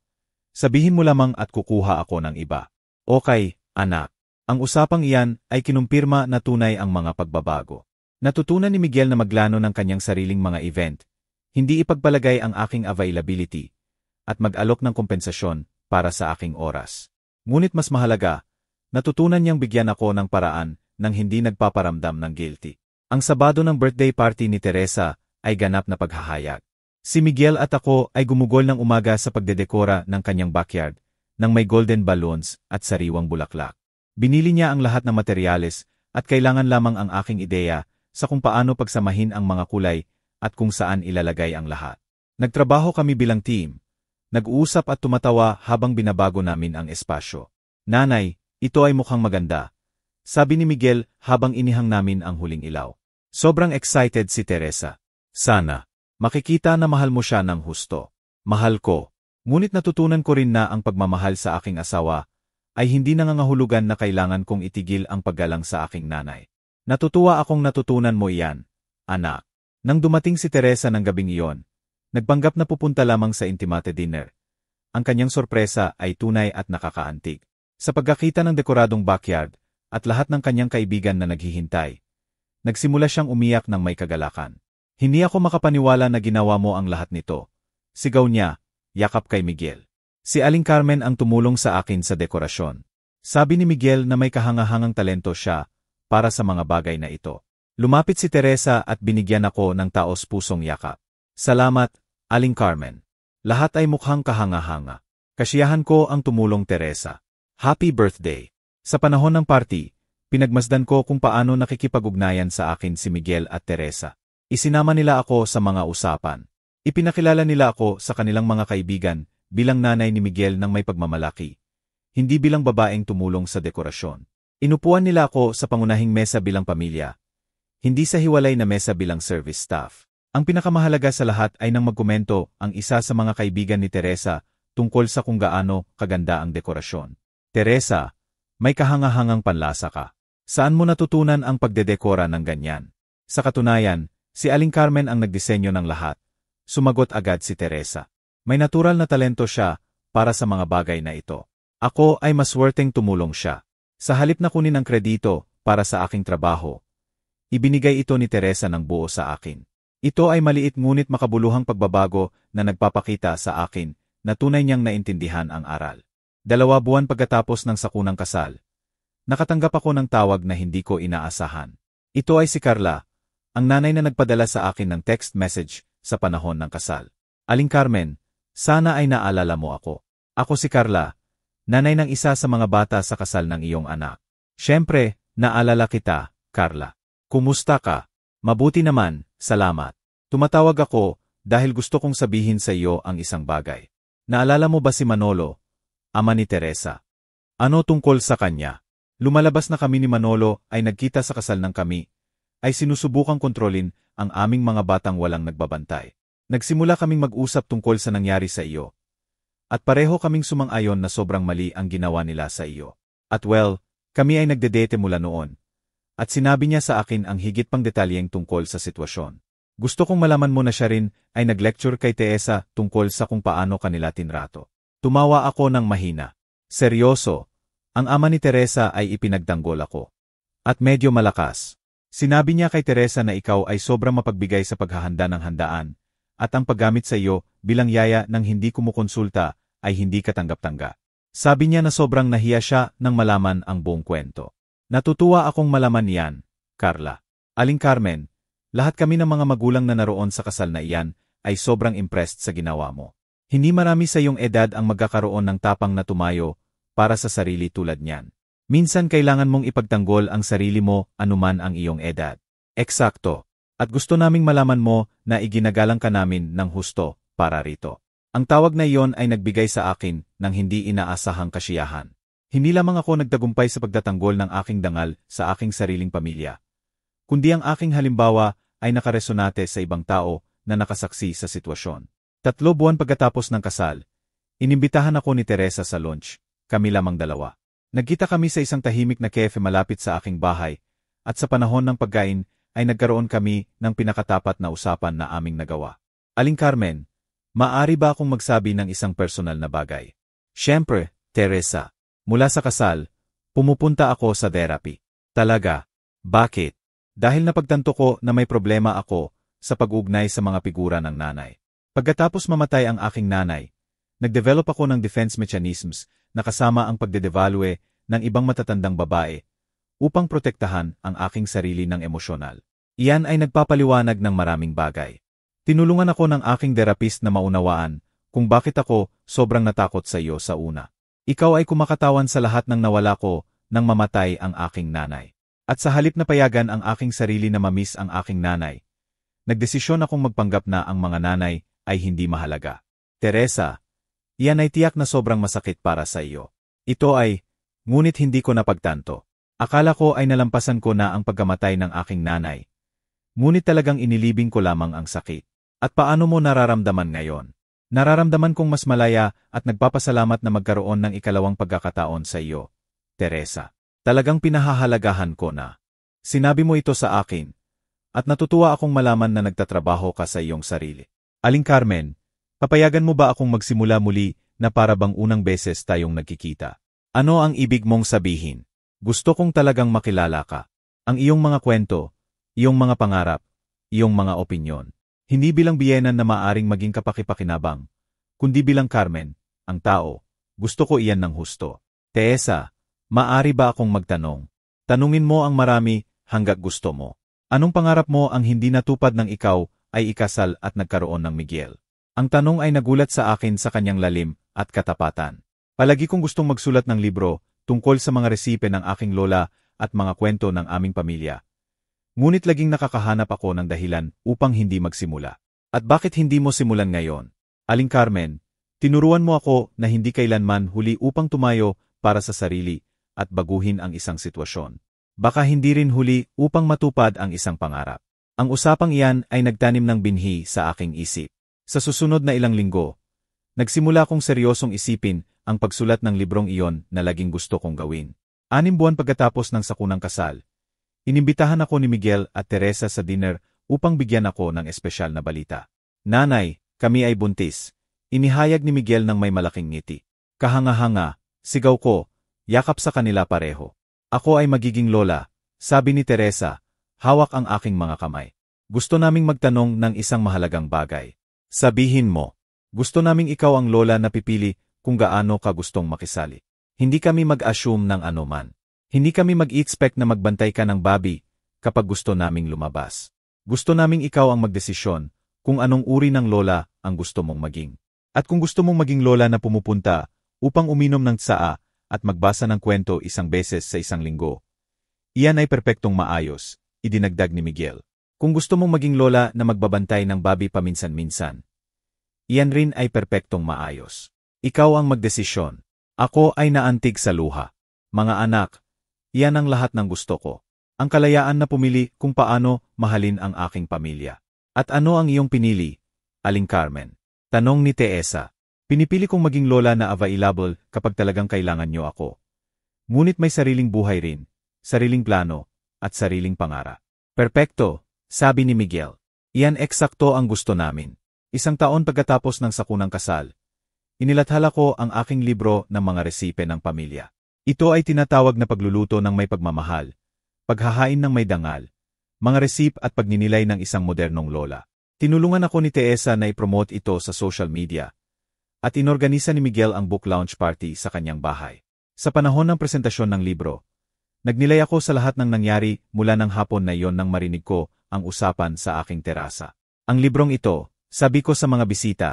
sabihin mo lamang at kukuha ako ng iba. Okay, anak. Ang usapang iyan ay kinumpirma na tunay ang mga pagbabago. Natutunan ni Miguel na maglano ng kanyang sariling mga event, hindi ipagpalagay ang aking availability, at mag-alok ng kompensasyon para sa aking oras. Ngunit mas mahalaga, natutunan niyang bigyan ako ng paraan nang hindi nagpaparamdam ng guilty. Ang Sabado ng birthday party ni Teresa ay ganap na paghahayag. Si Miguel at ako ay gumugol ng umaga sa pagdedekora ng kanyang backyard nang may golden balloons at sariwang bulaklak. Binili niya ang lahat ng materyales at kailangan lamang ang aking ideya sa kung paano pagsamahin ang mga kulay at kung saan ilalagay ang lahat. Nagtrabaho kami bilang team. Nag-uusap at tumatawa habang binabago namin ang espasyo. Nanay, ito ay mukhang maganda. Sabi ni Miguel habang inihang namin ang huling ilaw. Sobrang excited si Teresa. Sana. Makikita na mahal mo siya ng husto. Mahal ko. Ngunit natutunan ko rin na ang pagmamahal sa aking asawa ay hindi nangangahulugan na kailangan kong itigil ang paggalang sa aking nanay. Natutuwa akong natutunan mo iyan, anak. Nang dumating si Teresa ng gabing iyon, nagpanggap na pupunta lamang sa intimate dinner. Ang kanyang sorpresa ay tunay at nakakaantig. Sa pagkakita ng dekoradong backyard at lahat ng kanyang kaibigan na naghihintay, nagsimula siyang umiyak ng may kagalakan. Hindi ako makapaniwala na ginawa mo ang lahat nito. Sigaw niya, yakap kay Miguel. Si Aling Carmen ang tumulong sa akin sa dekorasyon. Sabi ni Miguel na may kahangahangang talento siya para sa mga bagay na ito. Lumapit si Teresa at binigyan ako ng taos-pusong yakap. Salamat, Aling Carmen. Lahat ay mukhang kahanga-hanga. Kasiyahan ko ang tumulong Teresa. Happy birthday! Sa panahon ng party, pinagmasdan ko kung paano nakikipag-ugnayan sa akin si Miguel at Teresa. Isinama nila ako sa mga usapan. Ipinakilala nila ako sa kanilang mga kaibigan bilang nanay ni Miguel ng may pagmamalaki. Hindi bilang babaeng tumulong sa dekorasyon. Inupuan nila ako sa pangunahing mesa bilang pamilya. Hindi sa hiwalay na mesa bilang service staff. Ang pinakamahalaga sa lahat ay nang magkomento ang isa sa mga kaibigan ni Teresa tungkol sa kung gaano kaganda ang dekorasyon. Teresa, may kahangahangang panlasa ka. Saan mo natutunan ang pagdedekora ng ganyan? Sa katunayan, si Aling Carmen ang nagdisenyo ng lahat. Sumagot agad si Teresa. May natural na talento siya para sa mga bagay na ito. Ako ay maswerteng tumulong siya. Sa halip na kunin ang kredito para sa aking trabaho, ibinigay ito ni Teresa ng buo sa akin. Ito ay maliit ngunit makabuluhang pagbabago na nagpapakita sa akin na tunay niyang naintindihan ang aral. 2 buwan pagkatapos ng sakunang kasal, nakatanggap ako ng tawag na hindi ko inaasahan. Ito ay si Carla, ang nanay na nagpadala sa akin ng text message sa panahon ng kasal. Aling Carmen, sana ay naalala mo ako. Ako si Carla, nanay ng isa sa mga bata sa kasal ng iyong anak. Siyempre, naalala kita, Carla. Kumusta ka? Mabuti naman, salamat. Tumatawag ako dahil gusto kong sabihin sa iyo ang isang bagay. Naalala mo ba si Manolo, ama ni Teresa? Ano tungkol sa kanya? Lumalabas na kami ni Manolo ay nagkita sa kasal ng kami, ay sinusubukang kontrolin ang aming mga batang walang nagbabantay. Nagsimula kaming mag-usap tungkol sa nangyari sa iyo. At pareho kaming sumang-ayon na sobrang mali ang ginawa nila sa iyo. At well, kami ay nagdedete mula noon. At sinabi niya sa akin ang higit pang detalyeng tungkol sa sitwasyon. Gusto kong malaman mo na siya rin ay nag-lecture kay Teresa tungkol sa kung paano kanila tinrato. Tumawa ako ng mahina. Seryoso, ang ama ni Teresa ay ipinagtanggol ako. At medyo malakas. Sinabi niya kay Teresa na ikaw ay sobrang mapagbigay sa paghahanda ng handaan, at ang paggamit sa iyo bilang yaya ng hindi kumukonsulta ay hindi katanggap-tanggap. Sabi niya na sobrang nahiya siya nang malaman ang buong kwento. Natutuwa akong malaman yan, Carla. Aling Carmen, lahat kami ng mga magulang na naroon sa kasal na iyan ay sobrang impressed sa ginawa mo. Hindi marami sa iyong edad ang magkakaroon ng tapang na tumayo para sa sarili tulad niyan. Minsan kailangan mong ipagtanggol ang sarili mo anuman ang iyong edad. Eksakto. At gusto naming malaman mo na iginagalang ka namin ng husto para rito. Ang tawag na iyon ay nagbigay sa akin ng hindi inaasahang kasiyahan. Hindi lamang ako nagtagumpay sa pagtatanggol ng aking dangal sa aking sariling pamilya, kundi ang aking halimbawa ay nakaresonate sa ibang tao na nakasaksi sa sitwasyon. 3 buwan pagkatapos ng kasal, inimbitahan ako ni Teresa sa lunch, kami lamang dalawa. Nagkita kami sa isang tahimik na cafe malapit sa aking bahay, at sa panahon ng pagkain ay nagkaroon kami ng pinakatapat na usapan na aming nagawa. Aling Carmen, maaari ba akong magsabi ng isang personal na bagay? Siyempre, Teresa. Mula sa kasal, pumupunta ako sa therapy. Talaga? Bakit? Dahil napagtanto ko na may problema ako sa pag-ugnay sa mga figura ng nanay. Pagkatapos mamatay ang aking nanay, nag-develop ako ng defense mechanisms na kasama ang pagdedevalue ng ibang matatandang babae upang protektahan ang aking sarili ng emosyonal. Iyan ay nagpapaliwanag ng maraming bagay. Tinulungan ako ng aking therapist na maunawaan kung bakit ako sobrang natakot sa iyo sa una. Ikaw ay kumakatawan sa lahat ng nawala ko nang mamatay ang aking nanay. At sa halip na payagan ang aking sarili na mamiss ang aking nanay, nagdesisyon akong magpanggap na ang mga nanay ay hindi mahalaga. Teresa, iyan ay tiyak na sobrang masakit para sa iyo. Ito ay, ngunit hindi ko napagtanto. Akala ko ay nalampasan ko na ang pagkamatay ng aking nanay. Ngunit talagang inilibing ko lamang ang sakit. At paano mo nararamdaman ngayon? Nararamdaman kong mas malaya at nagpapasalamat na magkaroon ng ikalawang pagkakataon sa iyo, Teresa. Talagang pinahahalagahan ko na. Sinabi mo ito sa akin. At natutuwa akong malaman na nagtatrabaho ka sa iyong sarili. Aling Carmen, papayagan mo ba akong magsimula muli na para bang unang beses tayong nagkikita? Ano ang ibig mong sabihin? Gusto kong talagang makilala ka. Ang iyong mga kwento, iyong mga pangarap, iyong mga opinyon. Hindi bilang biyenan na maaring maging kapakipakinabang, kundi bilang Carmen, ang tao. Gusto ko iyan ng husto. Teresa, maaari ba akong magtanong? Tanungin mo ang marami hanggat gusto mo. Anong pangarap mo ang hindi natupad ng ikaw ay ikasal at nagkaroon ng Miguel? Ang tanong ay nagulat sa akin sa kanyang lalim at katapatan. Palagi kong gustong magsulat ng libro tungkol sa mga resipe ng aking lola at mga kwento ng aming pamilya. Ngunit laging nakakahanap ako ng dahilan upang hindi magsimula. At bakit hindi mo simulan ngayon? Aling Carmen, tinuruan mo ako na hindi kailanman huli upang tumayo para sa sarili at baguhin ang isang sitwasyon. Baka hindi rin huli upang matupad ang isang pangarap. Ang usapang iyan ay nagtanim ng binhi sa aking isip. Sa susunod na ilang linggo, nagsimula kong seryosong isipin ang pagsulat ng librong iyon na laging gusto kong gawin. 6 buwan pagkatapos ng sakunang kasal, inimbitahan ako ni Miguel at Teresa sa dinner upang bigyan ako ng espesyal na balita. Nanay, kami ay buntis. Inihayag ni Miguel ng may malaking ngiti. Kahanga-hanga, sigaw ko, yakap sa kanila pareho. Ako ay magiging lola, sabi ni Teresa, hawak ang aking mga kamay. Gusto naming magtanong ng isang mahalagang bagay. Sabihin mo, gusto naming ikaw ang lola na pipili kung gaano ka gustong makisali. Hindi kami mag-assume ng anuman. Hindi kami mag-expect na magbantay ka ng babi kapag gusto naming lumabas. Gusto naming ikaw ang magdesisyon kung anong uri ng lola ang gusto mong maging. At kung gusto mong maging lola na pumupunta upang uminom ng tsaa at magbasa ng kwento isang beses sa isang linggo, iyan ay perpektong maayos, idinagdag ni Miguel. Kung gusto mong maging lola na magbabantay ng babi paminsan-minsan, iyan rin ay perpektong maayos. Ikaw ang magdesisyon. Ako ay naantig sa luha. Mga anak, iyan ang lahat ng gusto ko. Ang kalayaan na pumili kung paano mahalin ang aking pamilya. At ano ang iyong pinili, Aling Carmen? Tanong ni Teresa. Pinipili kong maging lola na available kapag talagang kailangan niyo ako. Ngunit may sariling buhay rin, sariling plano, at sariling pangarap. Perpekto, sabi ni Miguel. Iyan eksakto ang gusto namin. Isang taon pagkatapos ng sakunang kasal, inilathala ko ang aking libro ng mga resipe ng pamilya. Ito ay tinatawag na pagluluto ng may pagmamahal, paghahain ng may dangal, mga resip at pagninilay ng isang modernong lola. Tinulungan ako ni Teresa na i-promote ito sa social media, at inorganisa ni Miguel ang book launch party sa kanyang bahay. Sa panahon ng presentasyon ng libro, nagnilay ako sa lahat ng nangyari mula ng hapon na iyon nang marinig ko ang usapan sa aking terasa. Ang librong ito, sabi ko sa mga bisita,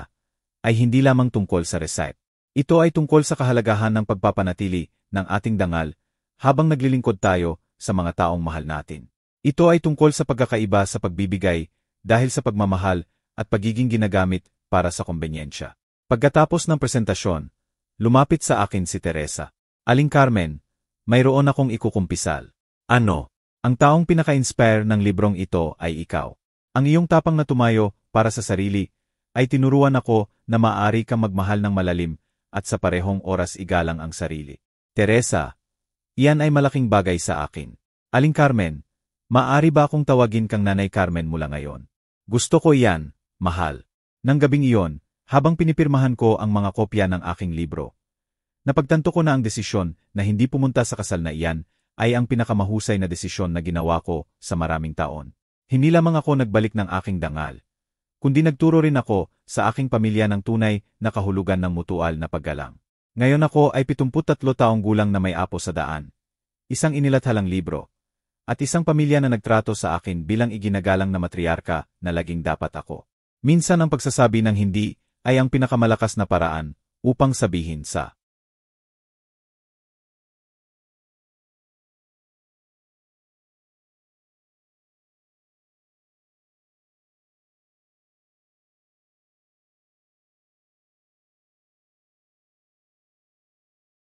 ay hindi lamang tungkol sa recipe. Ito ay tungkol sa kahalagahan ng pagpapanatili ng ating dangal habang naglilingkod tayo sa mga taong mahal natin. Ito ay tungkol sa pagkakaiba sa pagbibigay dahil sa pagmamahal at pagiging ginagamit para sa kombenyensya. Pagkatapos ng presentasyon, lumapit sa akin si Teresa. Aling Carmen, mayroon akong ikukumpisal. Ano? Ang taong pinaka-inspire ng librong ito ay ikaw. Ang iyong tapang na tumayo para sa sarili ay tinuruan ako na maaari kang magmahal ng malalim at sa parehong oras igalang ang sarili. Teresa, iyan ay malaking bagay sa akin. Aling Carmen, maaari ba akong tawagin kang Nanay Carmen mula ngayon? Gusto ko iyan, mahal. Nang gabing iyon, habang pinipirmahan ko ang mga kopya ng aking libro, napagtanto ko na ang desisyon na hindi pumunta sa kasal na iyan ay ang pinakamahusay na desisyon na ginawa ko sa maraming taon. Hindi lamang ako nagbalik ng aking dangal, kundi nagturo rin ako sa aking pamilya ng tunay na kahulugan ng mutual na paggalang. Ngayon ako ay 73 taong gulang na may apo sa daan, isang inilathalang libro, at isang pamilya na nagtrato sa akin bilang iginagalang na matriarka na laging dapat ako. Minsan ang pagsasabi ng hindi ay ang pinakamalakas na paraan upang sabihin sa